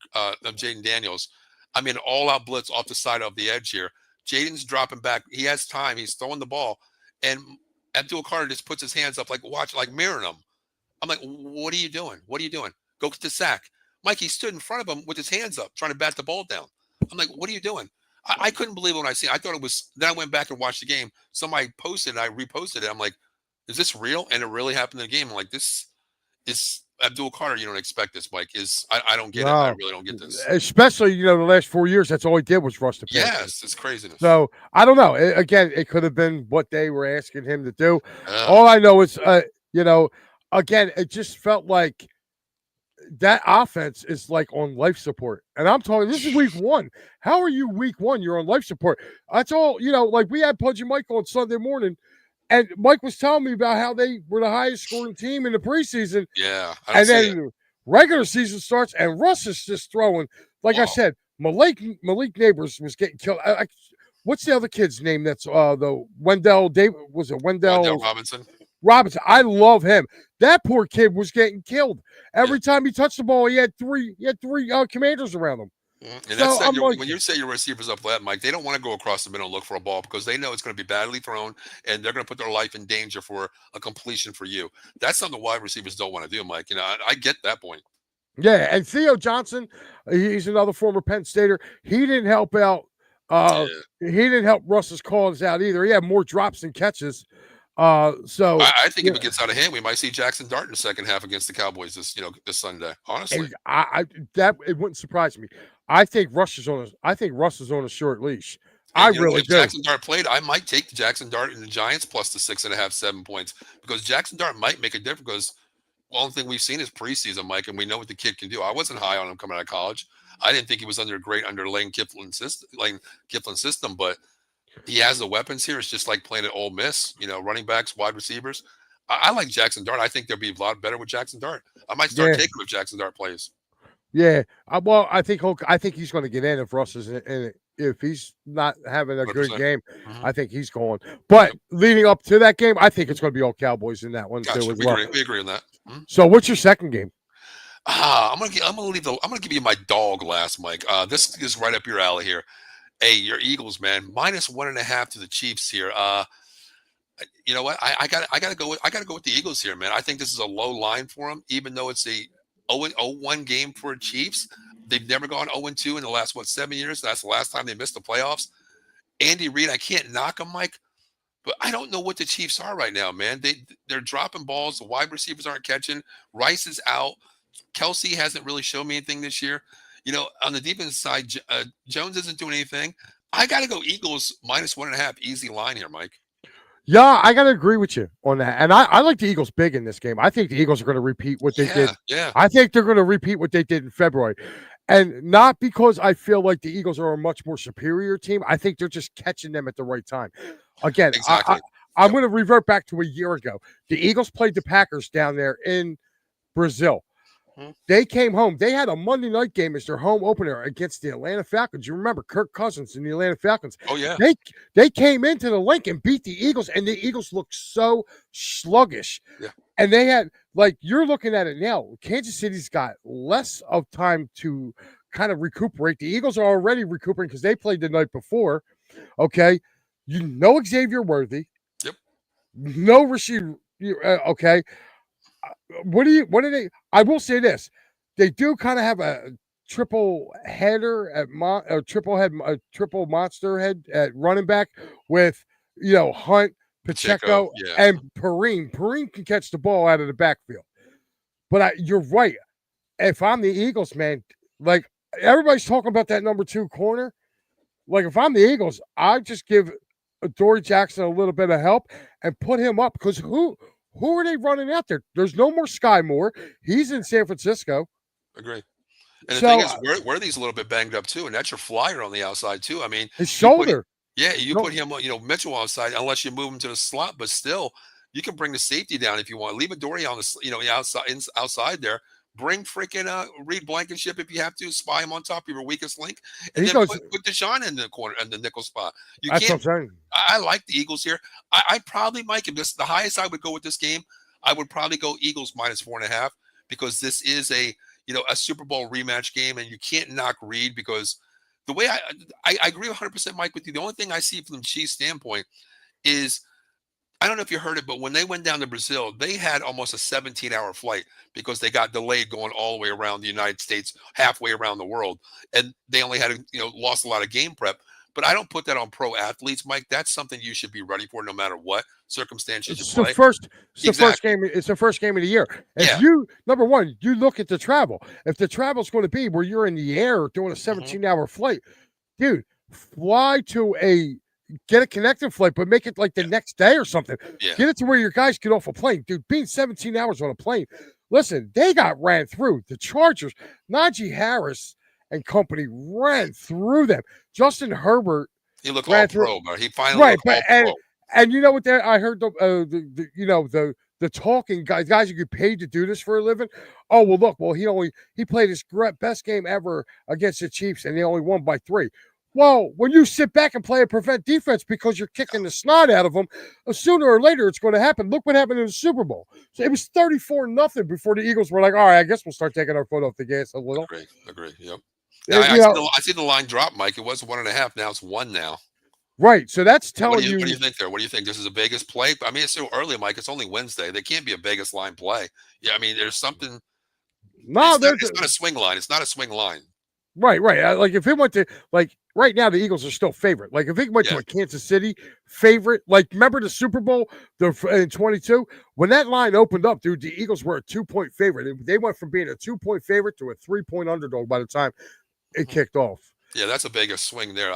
Daniels. I mean, all out blitz off the side of the edge here. Jaden's dropping back. He has time. He's throwing the ball, and Abdul Carter just puts his hands up, like mirroring him. I'm like, what are you doing? What are you doing? Go get the sack. Mike, he stood in front of him with his hands up, trying to bat the ball down. I'm like, what are you doing? I couldn't believe it when I seen it. I thought it was. Then I went back and watched the game. Somebody posted it. I reposted it. I'm like, is this real? And it really happened in the game. I'm like, this is Abdul Carter. You don't expect this, Mike. I don't get it. I really don't get this. Especially, the last 4 years, that's all he did was rush the passer. Yes, it's craziness. So I don't know. Again, it could have been what they were asking him to do. All I know is, again, it just felt like that offense is like on life support. And I'm talking, this is week one. How are you week one? You're on life support. That's all, like we had Pudgy Mike on Sunday morning, and Mike was telling me about how they were the highest scoring team in the preseason. Yeah. And then regular season starts, and Russ is just throwing. Like I said, Malik Neighbors was getting killed. What's the other kid's name? That's the Wendell David. Was it Wendell Robinson? I love him. That poor kid was getting killed. Every time he touched the ball, he had three commanders around him. And that's when you say your receivers up that, Mike, they don't want to go across the middle and look for a ball because they know it's going to be badly thrown and they're going to put their life in danger for a completion for you. That's something the wide receivers don't want to do, Mike. I get that point. Yeah, and Theo Johnson, he's another former Penn Stater. He didn't help out. He didn't help Russ's calls out either. He had more drops than catches. So I think if it gets out of hand, we might see Jackson Dart in the second half against the Cowboys this Sunday. Honestly, it wouldn't surprise me. I think Russ is on a short leash. And, I really if do. Jackson Dart played, I might take the Jackson Dart and the Giants plus the 6.5, 7 points because Jackson Dart might make a difference. Because the only thing we've seen is preseason, Mike, and we know what the kid can do. I wasn't high on him coming out of college. I didn't think he was under Lane Kifflin's system, but he has the weapons here. It's just like playing at Ole Miss, running backs, wide receivers. I like Jackson Dart. I think they'll be a lot better with Jackson Dart. I might start taking him if Jackson Dart plays. Yeah. Well, I think he's going to get in if Russ is in it. If he's not having a 100%. Good game, I think he's going. But leading up to that game, I think it's going to be all Cowboys in that one too. We agree on that. So, what's your second game? I'm gonna give you my dog last, Mike. This is right up your alley here. Hey, your Eagles, man, -1.5 to the Chiefs here. You know what? I gotta go with the Eagles here, man. I think this is a low line for them, even though it's a 0-1 game for Chiefs. They've never gone 0-2 in the last 7 years. That's the last time they missed the playoffs. Andy Reid, I can't knock him, Mike, but I don't know what the Chiefs are right now, man. They're dropping balls. The wide receivers aren't catching. Rice is out. Kelsey hasn't really shown me anything this year. On the defense side, Jones isn't doing anything. I got to go Eagles -1.5, easy line here, Mike. Yeah, I got to agree with you on that. And I like the Eagles big in this game. I think the Eagles are going to repeat what they did. Yeah. I think they're going to repeat what they did in February. And not because I feel like the Eagles are a much more superior team. I think they're just catching them at the right time. Again, Exactly. I'm going to revert back to a year ago. The Eagles played the Packers down there in Brazil. They came home. They had a Monday night game as their home opener against the Atlanta Falcons. You remember Kirk Cousins and the Atlanta Falcons. Oh, yeah. They came into the link and beat the Eagles, and the Eagles looked so sluggish. Yeah. And they had, like, you're looking at it now, Kansas City's got less of time to kind of recuperate. The Eagles are already recuperating because they played the night before. Okay. You know Xavier Worthy. Yep. No Rasheed. Okay. What do they? I will say this: they do kind of have a triple header at triple monster head at running back with Hunt, Pacheco, and Perrine. Perrine can catch the ball out of the backfield. But you're right. If I'm the Eagles, man, like everybody's talking about that number 2 corner. Like if I'm the Eagles, I just give Dory Jackson a little bit of help and put him up because who are they running out there? There's no more Sky Moore. He's in San Francisco. Agree. And the thing is, Worthy's a little bit banged up too, and that's your flyer on the outside too. I mean, his shoulder. You put him, Mitchell outside, unless you move him to the slot, but still, you can bring the safety down if you want. Leave a Dory on the, outside there. Bring freaking Reed Blankenship if you have to. Spy him on top of your weakest link, and then put Deshaun in the corner in the nickel spot. That's what I'm saying. I like the Eagles here. I probably, Mike, if this the highest I would go with this game, I would probably go Eagles -4.5 because this is a Super Bowl rematch game, and you can't knock Reed because the way I agree 100%, Mike, with you. The only thing I see from the Chiefs' standpoint is I don't know if you heard it, but when they went down to Brazil, they had almost a 17-hour flight because they got delayed going all the way around the United States, halfway around the world, and they only had lost a lot of game prep. But I don't put that on pro athletes, Mike. That's something you should be ready for no matter what circumstances you play. It's the first game. It's the first game of the year. If number one, you look at the travel. If the travel is going to be where you're in the air doing a 17-hour flight, dude, fly to get a connecting flight, but make it like the next day or something. Yeah. Get it to where your guys get off a plane. Dude, being 17 hours on a plane, listen, they got ran through. The Chargers, Najee Harris and company ran through them. Justin Herbert. He looked all pro, but he finally looked all pro. And you know what? I heard the talking guys who get paid to do this for a living. Oh well, look, he played his best game ever against the Chiefs, and they only won by 3. Well, when you sit back and play a prevent defense because you're kicking the snot out of them, sooner or later it's going to happen. Look what happened in the Super Bowl. So it was 34-0 before the Eagles were like, all right, I guess we'll start taking our foot off the gas a little. Agree. Yep. I see the line drop, Mike. It was 1.5. Now it's 1 now. Right. So that's telling you. What do you think there? What do you think? This is a Vegas play? I mean, it's so early, Mike. It's only Wednesday. They can't be a Vegas line play. Yeah, I mean, there's something. No, it's not a swing line. It's not a swing line. Right. Like if it went to right now, the Eagles are still favorite. Like if it went to a Kansas City favorite, like remember the Super Bowl in 22 when that line opened up, dude. The Eagles were a 2-point favorite. They went from being a 2-point favorite to a 3-point underdog by the time it kicked off. Yeah, that's a Vegas swing there.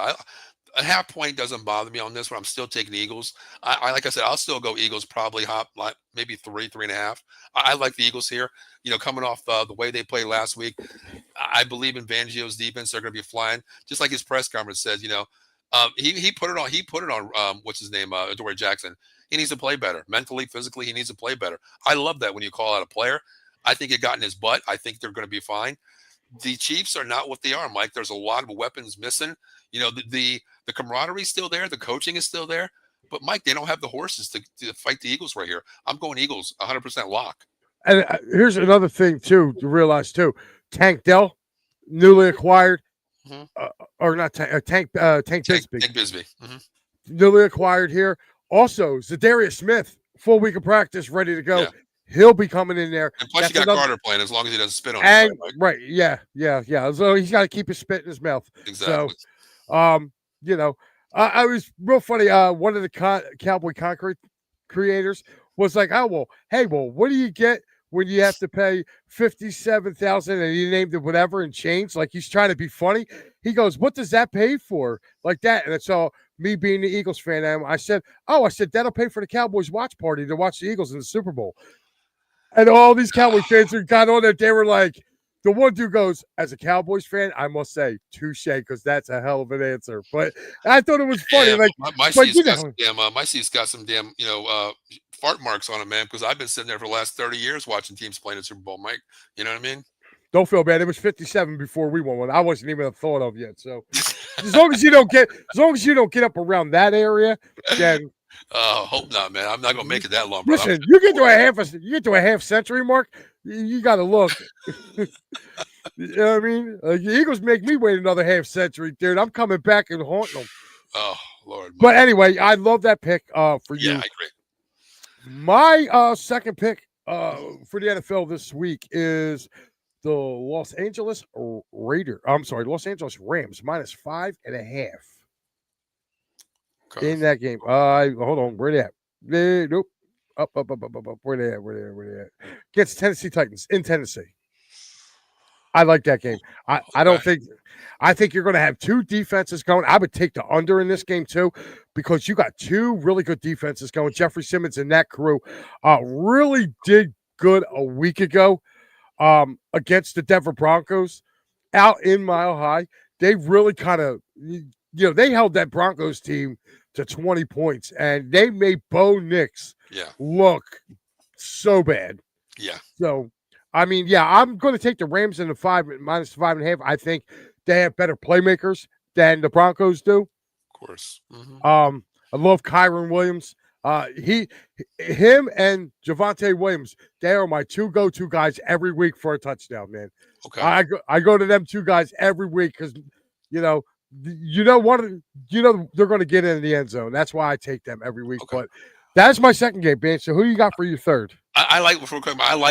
A half point doesn't bother me on this one. I'm still taking the Eagles. I like I said, I'll still go Eagles. Probably maybe 3.5. I like the Eagles here. Coming off the way they played last week, I believe in Fangio's defense. They're going to be flying, just like his press conference says. He put it on. He put it on. What's his name? Dory Jackson. He needs to play better, mentally, physically. He needs to play better. I love that when you call out a player. I think it got in his butt. I think they're going to be fine. The Chiefs are not what they are, Mike. There's a lot of weapons missing. The camaraderie is still there. The coaching is still there. But, Mike, they don't have the horses to fight the Eagles right here. I'm going Eagles 100% lock. And here's another thing, too, to realize, too. Tank Dell, newly acquired. Or not Tank Bisbee. Tank Bisbee. Newly acquired here. Also, Zadarius Smith, full week of practice, ready to go. Yeah. He'll be coming in there. And plus, you got Carter playing as long as he doesn't spit on his side, right. Yeah. So he's got to keep his spit in his mouth. Exactly. So, I was real funny. One of the Cowboy Concrete creators was like, what do you get when you have to pay 57,000 and he named it whatever and change, like he's trying to be funny. He goes, "What does that pay for?" Like that, and so me being the Eagles fan, I said, "Oh, I said that'll pay for the Cowboys watch party to watch the Eagles in the Super Bowl." And all these Cowboy fans who got on it, they were like, the one dude goes, as a Cowboys fan, I must say, touche, because that's a hell of an answer. But I thought it was funny. Yeah, Like, my but seat's you got some know, damn my seat's got some damn fart marks on it, man. Because I've been sitting there for the last 30 years watching teams playing the Super Bowl, Mike. You know what I mean? don't feel bad. It was 57 before we won one. I wasn't even a thought of yet. So as long as you don't get up around that area, then Hope not, man. I'm not gonna make it that long, brother. listen, you get to a half century mark, you got to look. You know what I mean? The Eagles make me wait another half century, dude. I'm coming back and haunting them. Oh Lord. Mike. But anyway, I love that pick for Yeah, you. I agree. My second pick for the NFL this week is the Los Angeles Rams -5.5 Okay. in that game. Hold on, where they at? Nope. Up. Where they at? Against Tennessee Titans in Tennessee. I like that game. I think you're going to have two defenses going. I would take the under in this game too, because you got two really good defenses going. Jeffrey Simmons and that crew really did good a week ago against the Denver Broncos out in Mile High. They really kind of, they held that Broncos team to 20 points, and they made Bo Nix look so bad. Yeah. So, I mean, I'm going to take the Rams in the -5.5. I think they have better playmakers than the Broncos do. Of course. Mm-hmm. I love Kyron Williams. Him and Javonte Williams, they are my two go-to guys every week for a touchdown, man. Okay. I go to them two guys every week because, they're going to get in the end zone. That's why I take them every week. Okay. But that's my second game, Ben. So who you got for your third? I like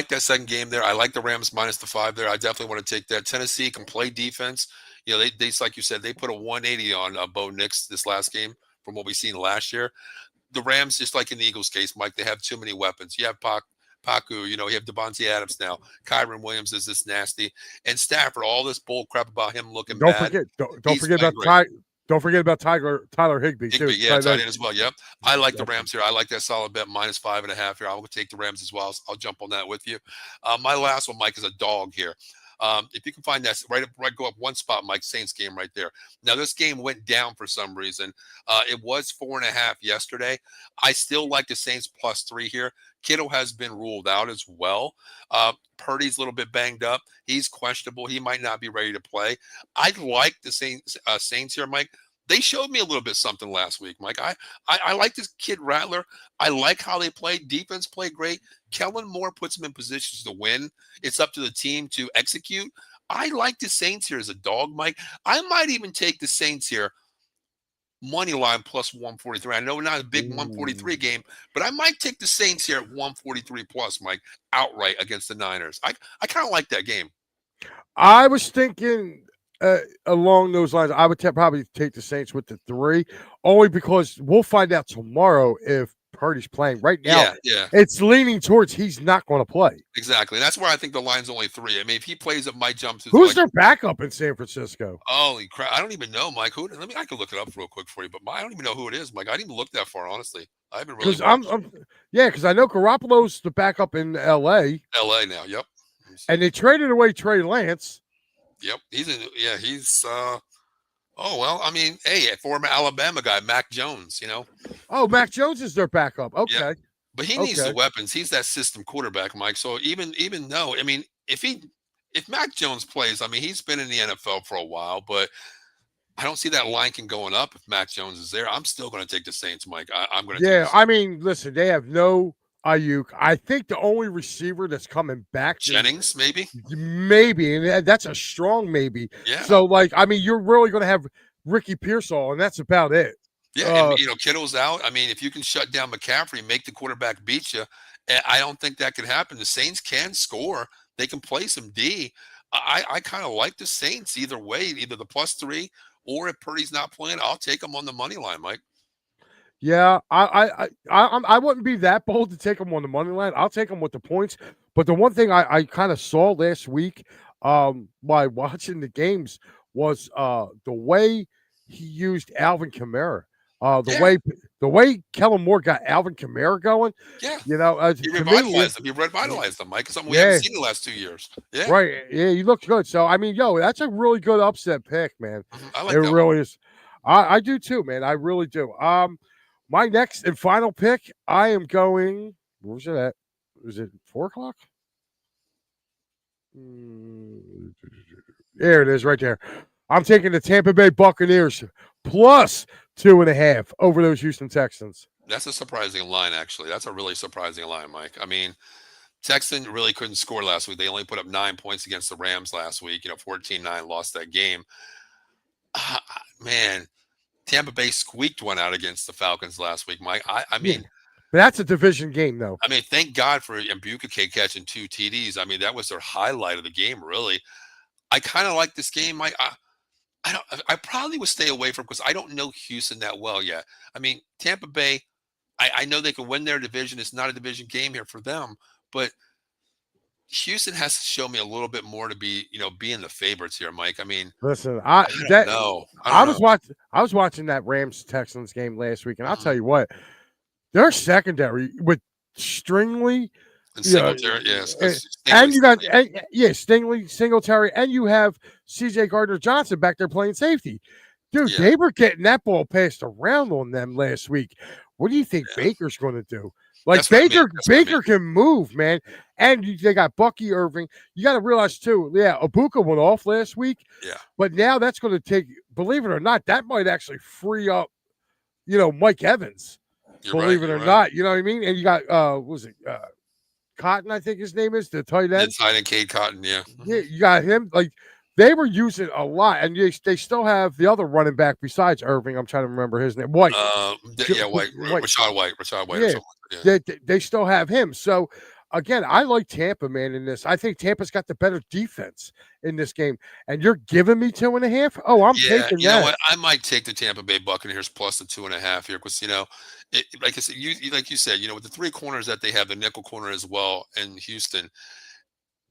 that second game there. I like the Rams -5 there. I definitely want to take that. Tennessee can play defense. They like you said, they put a 180 on Bo Nix this last game from what we've seen last year. The Rams, just like in the Eagles case, Mike, they have too many weapons. You have Paku, you have Devontae Adams now. Kyron Williams is this nasty, and Stafford. All this bull crap about him looking bad. Don't forget about Tyler Higbee too. Yeah, tight end as well. Yep. I like the Rams here. I like that solid bet -5.5 here. I'll take the Rams as well. I'll jump on that with you. My last one, Mike, is a dog here. If you can find that right, go up one spot, Mike. Saints game right there. Now this game went down for some reason. It was 4.5 yesterday. I still like the Saints +3 here. Kittle has been ruled out as well. Purdy's a little bit banged up. He's questionable. He might not be ready to play. I like the Saints here, Mike. They showed me a little bit something last week, Mike. I like this kid Rattler. I like how they play. Defense played great. Kellen Moore puts them in positions to win. It's up to the team to execute. I like the Saints here as a dog, Mike. I might even take the Saints here. Money line +143. I know not a big 143 game, but I might take the Saints here at 143 plus, Mike, outright against the Niners. I kind of like that game. I was thinking along those lines. I would probably take the Saints with the 3, only because we'll find out tomorrow if Purdy's playing. Right now, it's leaning towards he's not going to play. Exactly. And that's where I think the line's only 3. I mean, if he plays, it might jump to who's their backup in San Francisco? Holy crap. I don't even know, Mike. I can look it up real quick for you, but I don't even know who it is, Mike. I didn't even look that far, honestly. I haven't really because I know Garoppolo's the backup in LA. LA now, yep. And they traded away Trey Lance. Yep. He's oh, well, I mean, hey, a former Alabama guy, Mac Jones, Oh, Mac Jones is their backup. Okay. Yep. But he needs the weapons. He's that system quarterback, Mike. So even though, I mean, if Mac Jones plays, I mean, he's been in the NFL for a while, but I don't see that line going up if Mac Jones is there. I'm still going to take the Saints, Mike. I'm going to take I mean, listen, they have no Ayuk. I think the only receiver that's coming back Jennings, maybe, and that's a strong maybe. Yeah. So, I mean, you're really going to have Ricky Pearsall, and that's about it. Yeah, and, Kittle's out. I mean, if you can shut down McCaffrey, make the quarterback beat you, I don't think that could happen. The Saints can score. They can play some D. I kind of like the Saints either way, either the +3 or if Purdy's not playing, I'll take them on the money line, Mike. Yeah, I wouldn't be that bold to take them on the money line. I'll take them with the points. But the one thing I kind of saw last week, by watching the games was the way he used Alvin Kamara. Uh, the Yeah, way the way Kellen Moore got Alvin Kamara going, yeah. He to me, revitalized them. He revitalized them, Mike. Something we haven't yeah, seen the last 2 years. Yeah, right, yeah, he looks good. So I mean, yo, that's a really good upset pick, man. I It like that one. really is. I do too, man. I really do. My next and final pick, I am going. Where's it at? Is it 4 o'clock? There it is, right there. I'm taking the Tampa Bay Buccaneers plus 2.5 over those Houston Texans. That's a surprising line, actually. That's a really surprising line, Mike. I mean, Texans really couldn't score last week. They only put up 9 points against the Rams last week. 14-9, lost that game. Man, Tampa Bay squeaked one out against the Falcons last week, Mike. I Yeah, mean, but that's a division game, though. thank God for Mbukake catching 2 TDs. I mean, that was their highlight of the game, really. I kind of like this game, Mike. I don't. I probably would stay away from because I don't know Houston that well yet. I mean, Tampa Bay. I know they can win their division. It's not a division game here for them, but Houston has to show me a little bit more to be, being the favorites here, Mike. I mean, Listen, I don't know. I don't know. I was watching that Rams Texans game last week, and I'll Mhm. tell you what, their secondary with Stringley, And yeah, Singletary, yes, and you got Stingley. Stingley, Singletary, and you have C.J. Gardner Johnson back there playing safety. Dude, Yeah, they were getting that ball passed around on them last week. What do you think yeah. Baker's going to do? Like That's what I mean. That's what I mean. Baker can move, man, and they got Bucky Irving. You got to realize too, yeah, Ibuka went off last week, Yeah, but now that's going to take. Believe it or not, that might actually free up, Mike Evans. you're right. Believe it You're or right. not, you know what I mean. And you got what was it Cotton? I think his name is the tight end. Inside and Cade Cotton, yeah. Yeah, you got him. Like they were using a lot, and they still have the other running back besides Irving. I'm trying to remember his name. White. Yeah, White, White. Rashad White, or something. Yeah, Like that. they still have him. So again, I like Tampa, man. In this, I think Tampa's got the better defense in this game. And you're giving me 2.5? Oh, I'm Yeah, taking you know that. what? I might take the Tampa Bay Buccaneers plus the 2.5 here because like I said, like you said, with the three corners that they have, the nickel corner as well in Houston.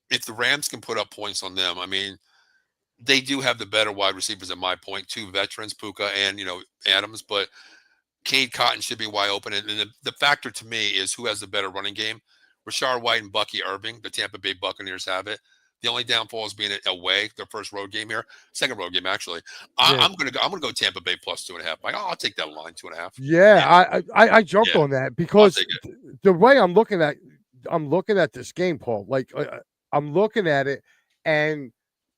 If the Rams can put up points on them, I mean, they do have the better wide receivers at my point, two veterans, Puka and Adams, but Cade Cotton should be wide open. And the factor to me is who has the better running game. Rashard White and Bucky Irving, the Tampa Bay Buccaneers have it. The only downfall is being away, their first road game here, second road game actually. Yeah. I'm gonna go Tampa Bay plus 2.5. Like, I'll take that line 2.5. Yeah, I jumped Yeah, on that I'll because take it. the way I'm looking at this game, Paul. Like I'm looking at it, and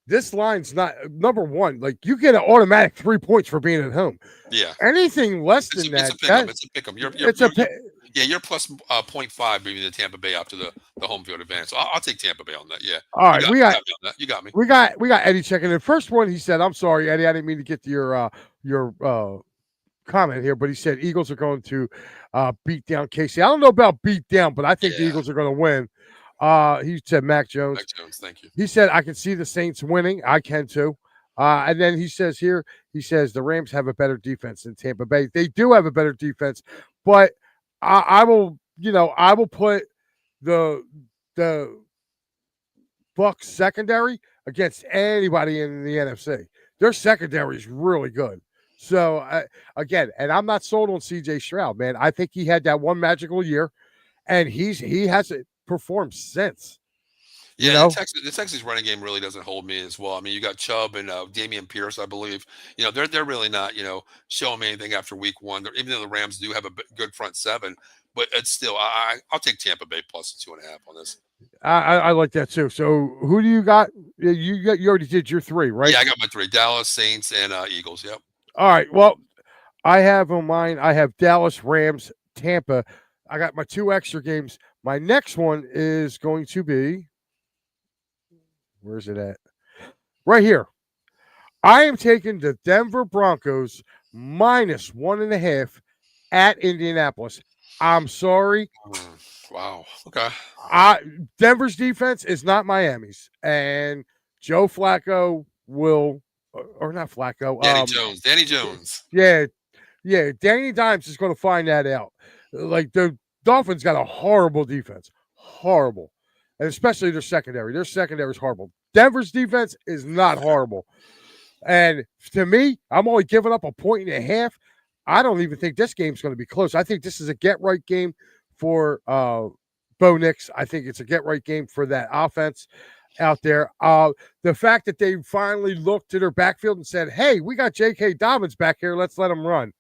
this line's not number one. Like you get an automatic 3 points for being at home. Yeah, Anything less it's than it's that, a pick 'em. It's a pick 'em. it's a You're plus 0.5 maybe the Tampa Bay up to the home field advantage. So I'll take Tampa Bay on that. Yeah, all right. you got me on that. You got me. We got Eddie checking in. First one, he said, "I'm sorry, Eddie, I didn't mean to get to your comment here, but he said Eagles are going to beat down KC. I don't know about beat down, but I think the Yeah. Eagles are going to win." He said Mac Jones. Mac Jones, thank you. He said I can see the Saints winning. I can too. And then he says the Rams have a better defense than Tampa Bay. They do have a better defense, but I will put the Bucks secondary against anybody in the NFC. Their secondary is really good. So again, and I'm not sold on CJ Stroud, man. I think he had that one magical year, and he hasn't performed since. Yeah, the Texas running game really doesn't hold me as well. I mean, you got Chubb and Damian Pierce, I believe. They're really not showing me anything after week one. Even though the Rams do have a good front seven, but it's still I'll take Tampa Bay plus 2.5 on this. I like that too. So who do you got? You already did your three, right? Yeah, I got my three: Dallas, Saints, and Eagles. Yep. All right. Well, I have on mine. I have Dallas, Rams, Tampa. I got my two extra games. My next one is going to be. Where's it at? Right here. I am taking the Denver Broncos minus 1.5 at Indianapolis. I'm sorry. Wow. Okay. Denver's defense is not Miami's, and Joe Flacco will, or not Flacco. Danny Jones. Yeah, Danny Dimes is going to find that out. Like the Dolphins got a horrible defense, horrible, and especially their secondary. Their secondary is horrible. Denver's defense is not horrible. And to me, I'm only giving up a point and a half. I don't even think this game's going to be close. I think this is a get-right game for Bo Nix. I think it's a get-right game for that offense out there. The fact that they finally looked to their backfield and said, hey, we got J.K. Dobbins back here. Let's let him run.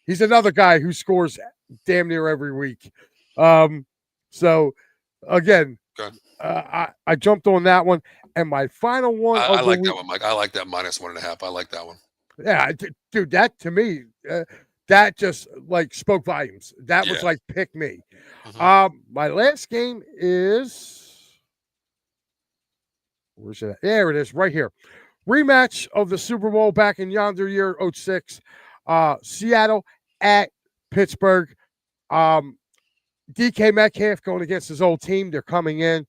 He's another guy who scores damn near every week. So, again, Okay. I jumped on that one. And my final one I like that one, Mike. I like that -1.5. I like that one. Yeah, dude, that to me, that just like spoke volumes. That was Yeah. like pick me. Mhm. My last game is where's it at? There it is, right here. Rematch of the Super Bowl back in yonder year, 06. Seattle at Pittsburgh. DK Metcalf going against his old team. They're coming in.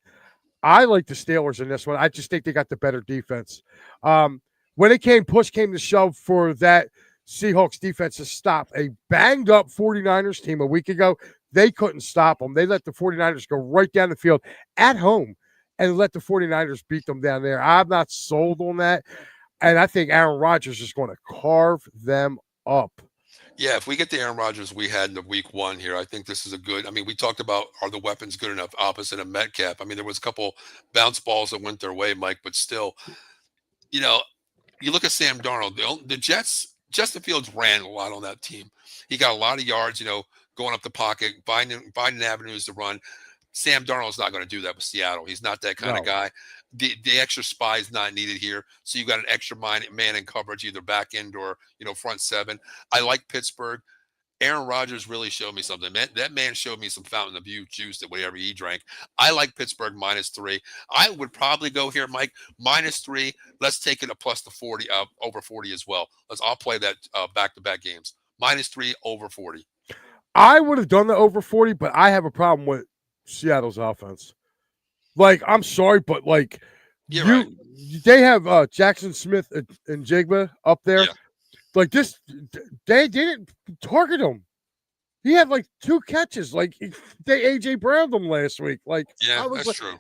I like the Steelers in this one. I just think they got the better defense. When push came to shove for that Seahawks defense to stop a banged up 49ers team a week ago, they couldn't stop them. They let the 49ers go right down the field at home and let the 49ers beat them down there. I'm not sold on that. And I think Aaron Rodgers is going to carve them up. Yeah, if we get the Aaron Rodgers we had in the week 1 here, I think this is a good. I mean, we talked about are the weapons good enough opposite of Metcalf. I mean, there was a couple bounce balls that went their way, Mike, but still, you know, you look at Sam Darnold. The Jets, Justin Fields ran a lot on that team. He got a lot of yards, going up the pocket, finding avenues to run. Sam Darnold's not going to do that with Seattle. He's not that kind of guy. The extra spy is not needed here. So you got an extra man in coverage, either back end or front seven. I like Pittsburgh. Aaron Rodgers really showed me something. That man showed me some Fountain of Youth juice that whatever he drank. I like Pittsburgh -3. I would probably go here, Mike, -3. Let's take it a plus the 40, over 40 as well. I'll play that back-to-back games. -3 over 40. I would have done the over 40, but I have a problem with Seattle's offense. Like, I'm sorry, but like Right. They have Jackson Smith and Jigba up there. Yeah. Like this, they didn't target him. He had like 2 catches. Like they AJ Browned him last week. Like Yeah, that's true.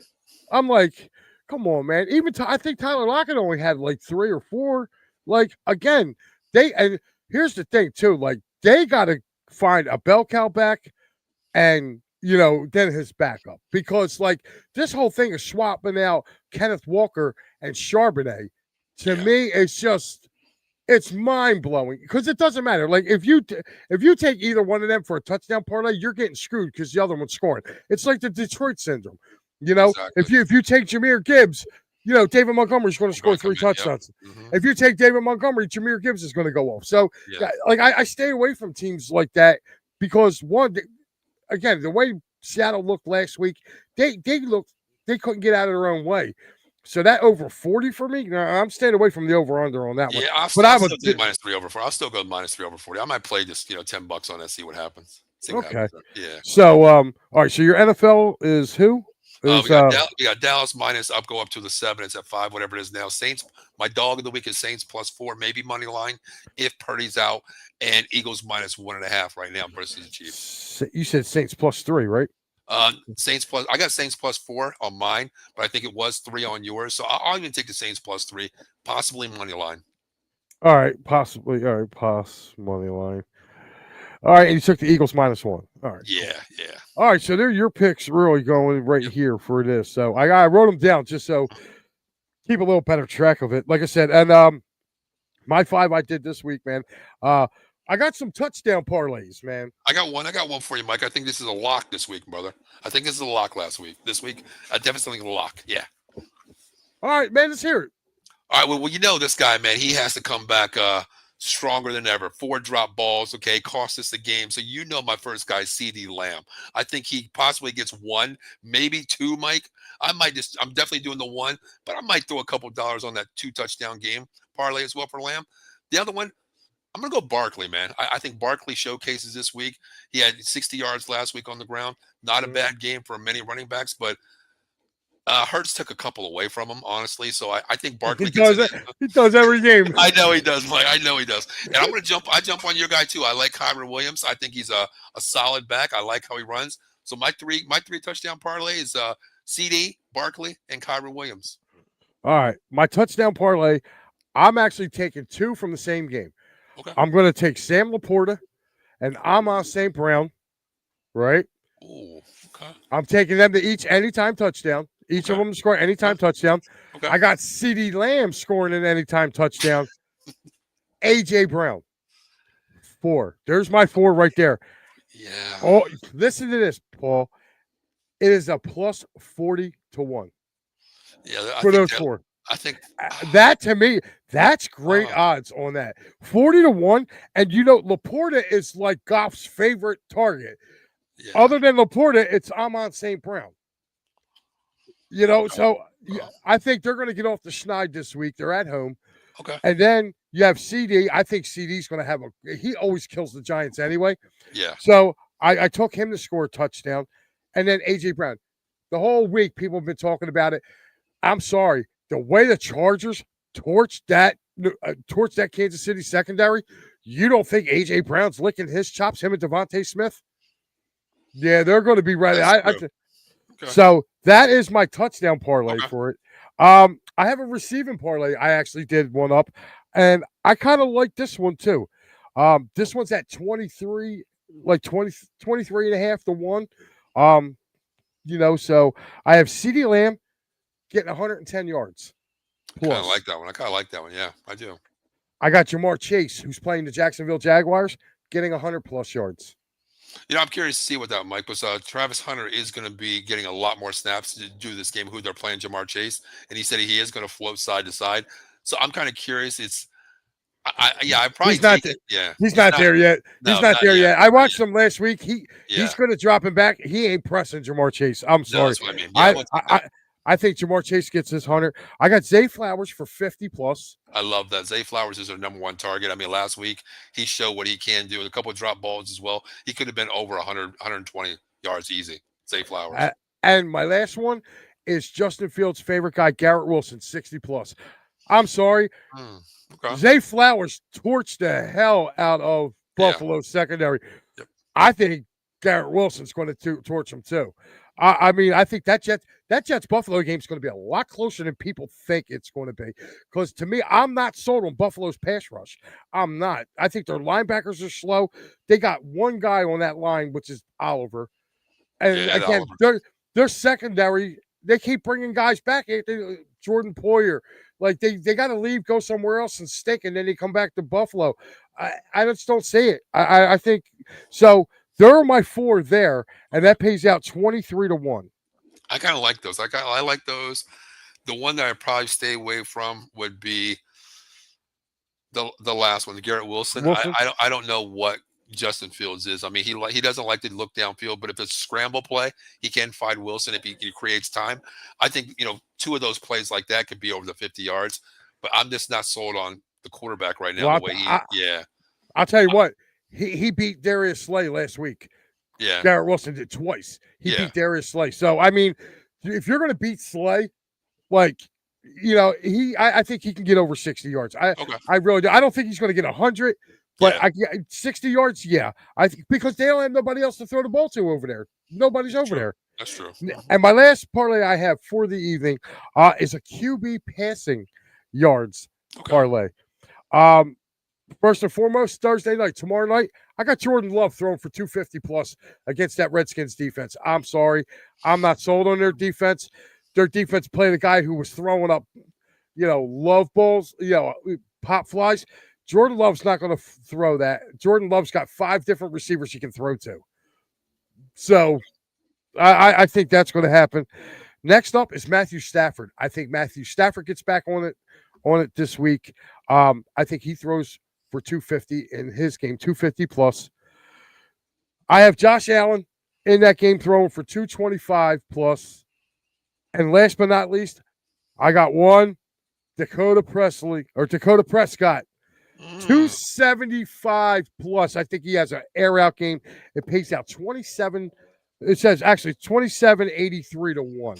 I'm like, come on, man. Even I think Tyler Lockett only had like 3 or 4. Like again, and here's the thing too. Like they got to find a bell cow back, and then his backup, because like this whole thing is swapping out Kenneth Walker and Charbonnet. To me, it's mind-blowing because it doesn't matter. Like if you take either one of them for a touchdown parlay, you're getting screwed because the other one's scoring. It's like the Detroit syndrome. Exactly. If you take Jahmyr Gibbs, David Montgomery's going to score 3 touchdowns. Yep. Mm-hmm. If you take David Montgomery, Jahmyr Gibbs is going to go off. So like I stay away from teams like that because again, the way Seattle looked last week, they couldn't get out of their own way. So that over 40 for me, I'm staying away from the over-under on that one. Yeah, I'll still do -3 over 40. I'll still go -3 over 40. I might play this, $10 on that, see what happens. Okay. Yeah. So, all right. So your NFL is who? We got Dallas go up to the 7. It's at 5, whatever it is now. Saints. My dog of the week is Saints +4, maybe money line if Purdy's out, and Eagles -1.5 right now versus the Chiefs. You said Saints +3, right? Saints plus. I got Saints +4 on mine, but I think it was 3 on yours. So I'll even take the Saints +3, possibly money line. All right, possibly. All right, money line. All right, and you took the Eagles -1. All right. Yeah. All right, so they're your picks really going right here for this. So I wrote them down just so keep a little better track of it. Like I said, and my 5 I did this week, man. I got some touchdown parlays, man. I got one for you, Mike. I think this is a lock this week, brother. I think this is a lock this week. I definitely think a lock. Yeah. All right, man, let's hear it. All right, well, this guy, man, he has to come back stronger than ever. 4 drop balls, okay, cost us the game. So my first guy, CD Lamb. I think he possibly gets 1, maybe 2, Mike. I'm definitely doing the 1, but I might throw a couple dollars on that 2 touchdown game parlay as well for Lamb. The other one, I'm going to go Barkley, man. I think Barkley showcases this week. He had 60 yards last week on the ground. Not a bad game for many running backs, but Hurts took a couple away from him, honestly. So I think Barkley he does every game. I know he does, Mike. I know he does. And I'm going to jump on your guy, too. I like Kyren Williams. I think he's a solid back. I like how he runs. So my three touchdown parlay is CD, Barkley, and Kyron Williams. All right. My touchdown parlay, I'm actually taking 2 from the same game. Okay. I'm going to take Sam Laporta and Amon St. Brown, right? Ooh, okay. I'm taking them to each anytime touchdown. Each of them to score anytime touchdown. Okay. I got CD Lamb scoring an anytime touchdown. AJ Brown, 4. There's my 4 right there. Yeah. Oh, listen to this, Paul. It is a plus 40 to 1 Yeah. for those 4. I think That to me, that's great odds on that. 40 to 1. And Laporta is like Goff's favorite target. yeah. Other than Laporta, it's Amon St. Brown. So I think they're going to get off the schneid this week. They're at home. Okay. And then you have CD. I think CD's going to have he always kills the Giants anyway. Yeah. So I took him to score a touchdown. And then AJ Brown. The whole week, people have been talking about it. I'm sorry. The way the Chargers torched that Kansas City secondary, you don't think AJ Brown's licking his chops, him and Devontae Smith? Yeah, they're going to be ready. Okay. So that is my touchdown parlay for it. I have a receiving parlay. I actually did one up, and I kind of like this one too. This one's at 23, like 23 and a half to 1. So I have CeeDee Lamb getting 110 yards. I kind of like that one. Yeah, I do. I got Jamar Chase, who's playing the Jacksonville Jaguars, getting 100 plus yards. I'm curious to see what that, Mike, was. Travis Hunter is going to be getting a lot more snaps to do this game. Who they're playing, Jamar Chase, and he said he is going to float side to side. So I'm kind of curious. I probably he's not there yet. He's not there yet. I watched him last week. He's going to drop him back. He ain't pressing Jamar Chase. I'm sorry. That's what I mean. I think Jamar Chase gets his 100. I got Zay Flowers for 50 plus. I love that. Zay Flowers is our number 1 target. I mean, last week he showed what he can do. A couple of drop balls as well. He could have been over 100, 120 yards easy. Zay Flowers. And my last one is Justin Fields' favorite guy, Garrett Wilson, 60 plus. I'm sorry. Okay. Zay Flowers torched the hell out of Buffalo's secondary. Yep. I think Garrett Wilson's going to torch him too. I mean, I think that Jets Buffalo game is going to be a lot closer than people think it's going to be. Because to me, I'm not sold on Buffalo's pass rush. I'm not. I think their linebackers are slow. They got one guy on that line, which is Oliver. And again, their secondary, they keep bringing guys back. Jordan Poyer, like they got to leave, go somewhere else and stick, and then they come back to Buffalo. I just don't see it. I think so. There are my 4 there, and that pays out 23 to 1. I kind of like those. I like those. The one that I'd probably stay away from would be the last one, the Garrett Wilson. I don't know what Justin Fields is. I mean, he doesn't like to look downfield, but if it's scramble play, he can find Wilson if he creates time. I think 2 of those plays like that could be over the 50 yards, but I'm just not sold on the quarterback right now. I'll tell you what. He beat Darius Slay last week. Yeah. Garrett Wilson did twice. He beat Darius Slay. So, I mean, if you're going to beat Slay, I think he can get over 60 yards. I really do. I don't think he's going to get 100, but 60 yards, I think because they don't have nobody else to throw the ball to over there. Nobody's over there. That's true. And my last parlay I have for the evening is a QB passing yards parlay. First and foremost, Thursday night, tomorrow night, I got Jordan Love throwing for 250 plus against that Redskins defense. I'm sorry. I'm not sold on their defense. Their defense played a guy who was throwing up, love balls, pop flies. Jordan Love's not going to throw that. Jordan Love's got 5 different receivers he can throw to. So I think that's going to happen. Next up is Matthew Stafford. I think Matthew Stafford gets back on it this week. I think he throws for 250 in his game, 250 plus. I have Josh Allen in that game throwing for 225 plus. And last but not least, I got one Dakota Prescott, 275 plus. I think he has an air out game. It pays out 27. It says actually 27.83 to 1. Well,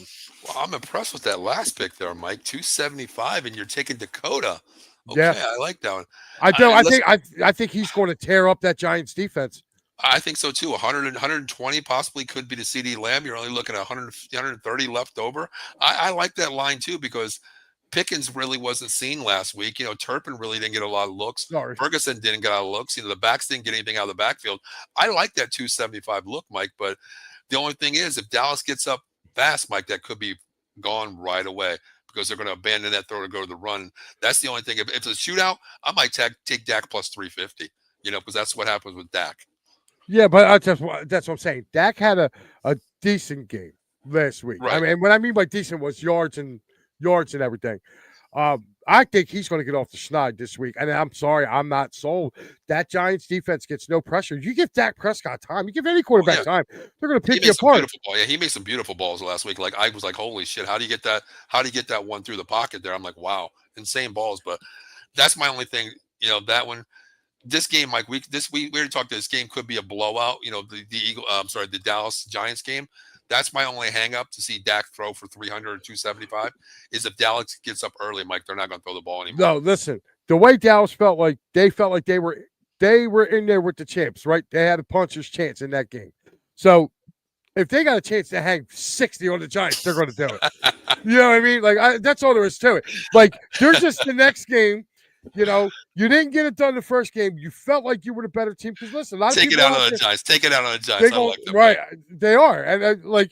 I'm impressed with that last pick there, Mike. 275, and you're taking Dakota. Okay, I like that one. I do. I think he's going to tear up that Giants defense. I think so too. 100 120 possibly could be the CD Lamb. You're only looking at 100, 130 left over. I like that line too because Pickens really wasn't seen last week. Turpin really didn't get a lot of looks. Sorry. Ferguson didn't get a lot of looks. The backs didn't get anything out of the backfield. I like that 275 look, Mike. But the only thing is, if Dallas gets up fast, Mike, that could be gone right away because they're going to abandon that throw to go to the run. That's the only thing. If it's a shootout, I might take Dak plus 350. Because that's what happens with Dak. Yeah, but that's what I'm saying. Dak had a decent game last week. I Right. mean, what I mean by decent was yards and everything. I think he's going to get off the schneid this week. And I'm sorry, I'm not sold. That Giants defense gets no pressure. You give Dak Prescott time, you give any quarterback time, they're going to pick you apart. Yeah, he made some beautiful balls last week. Like I was like, holy shit, how do you get that? How do you get that one through the pocket there? I'm like, wow, insane balls. But that's my only thing. That one. This game, Mike, we already talked. This game could be a blowout. The Dallas Giants game. That's my only hang up to see Dak throw for 300 or 275 is if Dallas gets up early, Mike, they're not going to throw the ball anymore. No, listen, the way Dallas felt like they were in there with the champs, right? They had a puncher's chance in that game. So if they got a chance to hang 60 on the Giants, they're going to do it. You know what I mean? Like that's all there is to it. Like they're just the next game. You didn't get it done the first game. You felt like you were the better team. Because listen, a lot of people take it out on the Giants. Take it out on the Giants. I like them, right? They are, and and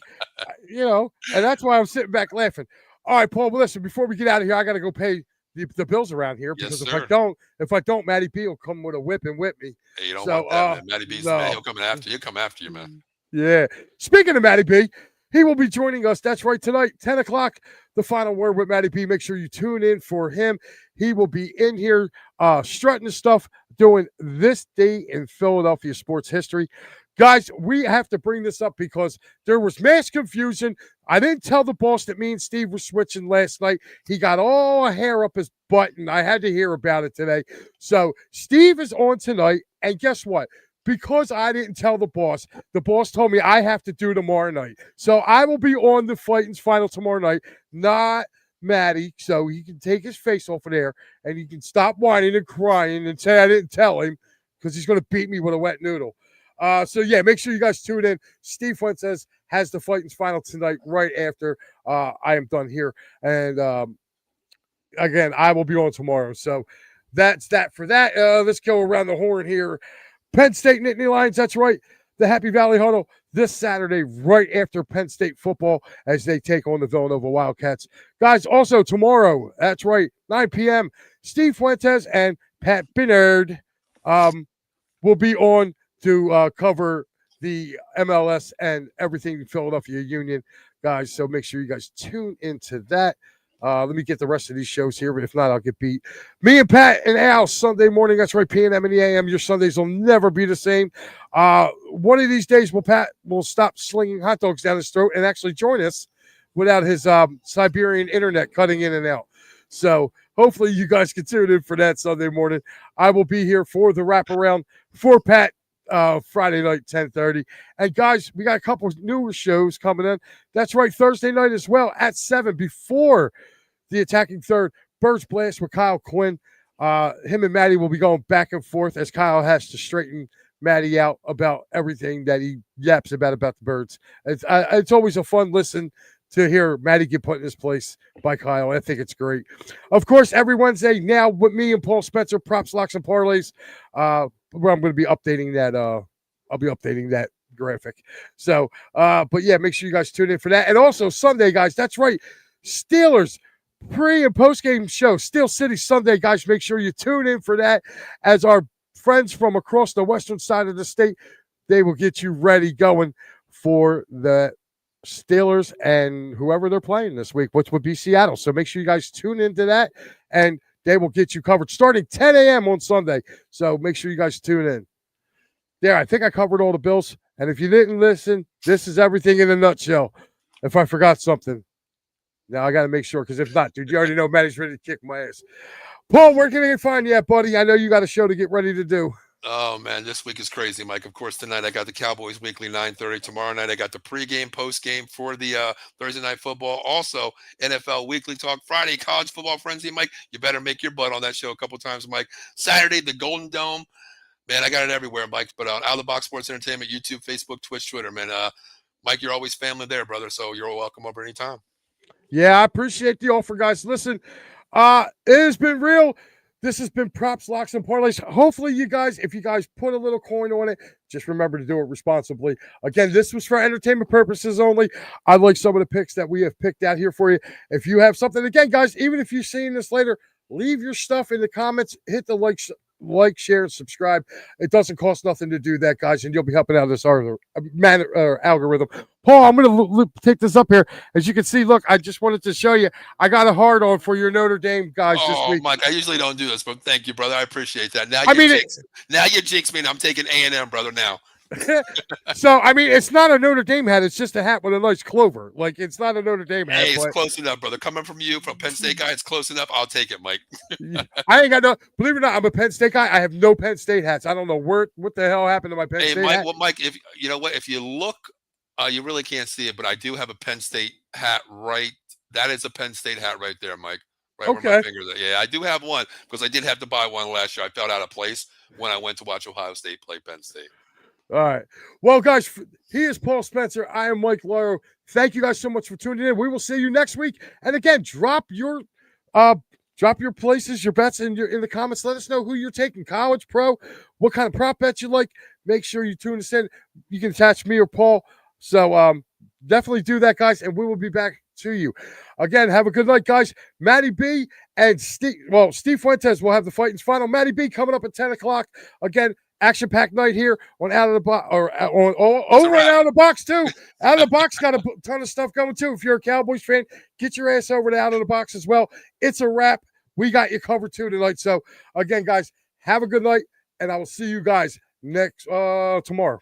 that's why I'm sitting back laughing. All right, Paul. But listen, before we get out of here, I got to go pay the bills around here because if I don't, Matty B will come with a whip and whip me. Hey, you don't want that, man. Matty B's man. He'll come after you. He'll come after you, man. Yeah. Speaking of Matty B, he will be joining us. That's right, tonight, 10 o'clock, the final word with Matty B. Make sure you tune in for him. He will be in here strutting the stuff, doing this day in Philadelphia sports history. Guys, we have to bring this up because there was mass confusion. I didn't tell the boss that me and Steve were switching last night. He got all hair up his butt, and I had to hear about it today. So Steve is on tonight, and guess what? Because I didn't tell the boss told me I have to do tomorrow night. So I will be on the Fighting's final tomorrow night, not Matty, so he can take his face off of there and he can stop whining and crying and say I didn't tell him because he's going to beat me with a wet noodle. So, yeah, make sure you guys tune in. Steve Fuentes has the Fighting's final tonight right after I am done here. And, again, I will be on tomorrow. So that's that for that. Let's go around the horn here. Penn State Nittany Lions, that's right. The Happy Valley Huddle this Saturday, right after Penn State football, as they take on the Villanova Wildcats. Guys, also tomorrow, that's right, 9 p.m., Steve Fuentes and Pat Binnard will be on to cover the MLS and everything Philadelphia Union, guys. So make sure you guys tune into that. Let me get the rest of these shows here, but if not, I'll get beat. Me and Pat and Al, Sunday morning. That's right, PM and the AM. Your Sundays will never be the same. One of these days, Pat will stop slinging hot dogs down his throat and actually join us without his Siberian internet cutting in and out. So hopefully you guys can tune in for that Sunday morning. I will be here for the wraparound for Pat Friday night, 10:30. And guys, we got a couple of newer shows coming in. That's right, Thursday night as well at 7 before the attacking third. Birds Blast with Kyle Quinn. Him and Matty will be going back and forth as Kyle has to straighten Matty out about everything that he yaps about the Birds. It's always a fun listen to hear Matty get put in his place by Kyle. I think it's great. Of course, every Wednesday now with me and Paul Spencer, Props, Locks, and Parlays. Where I'm going to be updating that. I'll be updating that graphic. So, but yeah, make sure you guys tune in for that. And also Sunday, guys, that's right. Steelers pre and post game show, Steel City Sunday, guys. Make sure you tune in for that as our friends from across the western side of the state, they will get you ready going for the Steelers and whoever they're playing this week, which would be Seattle. So make sure you guys tune into that, and they will get you covered starting 10 a.m. on Sunday. So make sure you guys tune in. There, I think I covered all the bills. And if you didn't listen, this is everything in a nutshell. If I forgot something, now I got to make sure, because if not, dude, you already know Matty's ready to kick my ass. Paul, where can I find you at, buddy? I know you got a show to get ready to do. Oh, man, this week is crazy, Mike. Of course, tonight I got the Cowboys Weekly, 9:30. Tomorrow night I got the pregame, postgame for the Thursday Night Football. Also, NFL Weekly Talk. Friday, College Football Frenzy, Mike. You better make your butt on that show a couple times, Mike. Saturday, the Golden Dome. Man, I got it everywhere, Mike. But Out of the Box Sports Entertainment, YouTube, Facebook, Twitch, Twitter, man. Mike, you're always family there, brother. So you're welcome over anytime. Yeah, I appreciate the offer, guys. Listen, it has been real. This has been Props, Locks, and Parlays. Hopefully, you guys, if you guys put a little coin on it, just remember to do it responsibly. Again, this was for entertainment purposes only. I like some of the picks that we have picked out here for you. If you have something, again, guys, even if you're seeing this later, leave your stuff in the comments. Hit the like, share, and subscribe. It doesn't cost nothing to do that, guys, and you'll be helping out this algorithm. Paul, I'm going to take this up here. As you can see, look, I just wanted to show you. I got a hard on for your Notre Dame guys this week. Mike, I usually don't do this, but thank you, brother. I appreciate that. Now you jinx me, and I'm taking A&M, brother, now. So, I mean, it's not a Notre Dame hat. It's just a hat with a nice clover. Like, it's not a Notre Dame hat. Hey, it's close enough, brother. Coming from you, from Penn State guy, it's close enough. I'll take it, Mike. I ain't got no, believe it or not, I'm a Penn State guy. I have no Penn State hats. I don't know what the hell happened to my Penn State Mike, hat. Well, Mike, if you know what, if you look, you really can't see it, but I do have a Penn State hat right. That is a Penn State hat right there, Mike. Right where my fingers are. Yeah, I do have one because I did have to buy one last year. I felt out of place when I went to watch Ohio State play Penn State. All right. Well, guys, he is Paul Spencer. I am Mike Lauro. Thank you guys so much for tuning in. We will see you next week. And again, drop your places, your bets in the comments. Let us know who you're taking, college, pro, what kind of prop bets you like. Make sure you tune us in. You can attach me or Paul. So definitely do that, guys, and we will be back to you. Again, have a good night, guys. Matty B and Steve Fuentes will have the Fighting's final. Matty B coming up at 10 o'clock. Again, action-packed night here on Out of the Box, or over and Out of the Box too. Out of the Box got a ton of stuff going too. If you're a Cowboys fan, get your ass over to Out of the Box as well. It's a wrap. We got you covered too tonight. So again, guys, have a good night, and I will see you guys next tomorrow.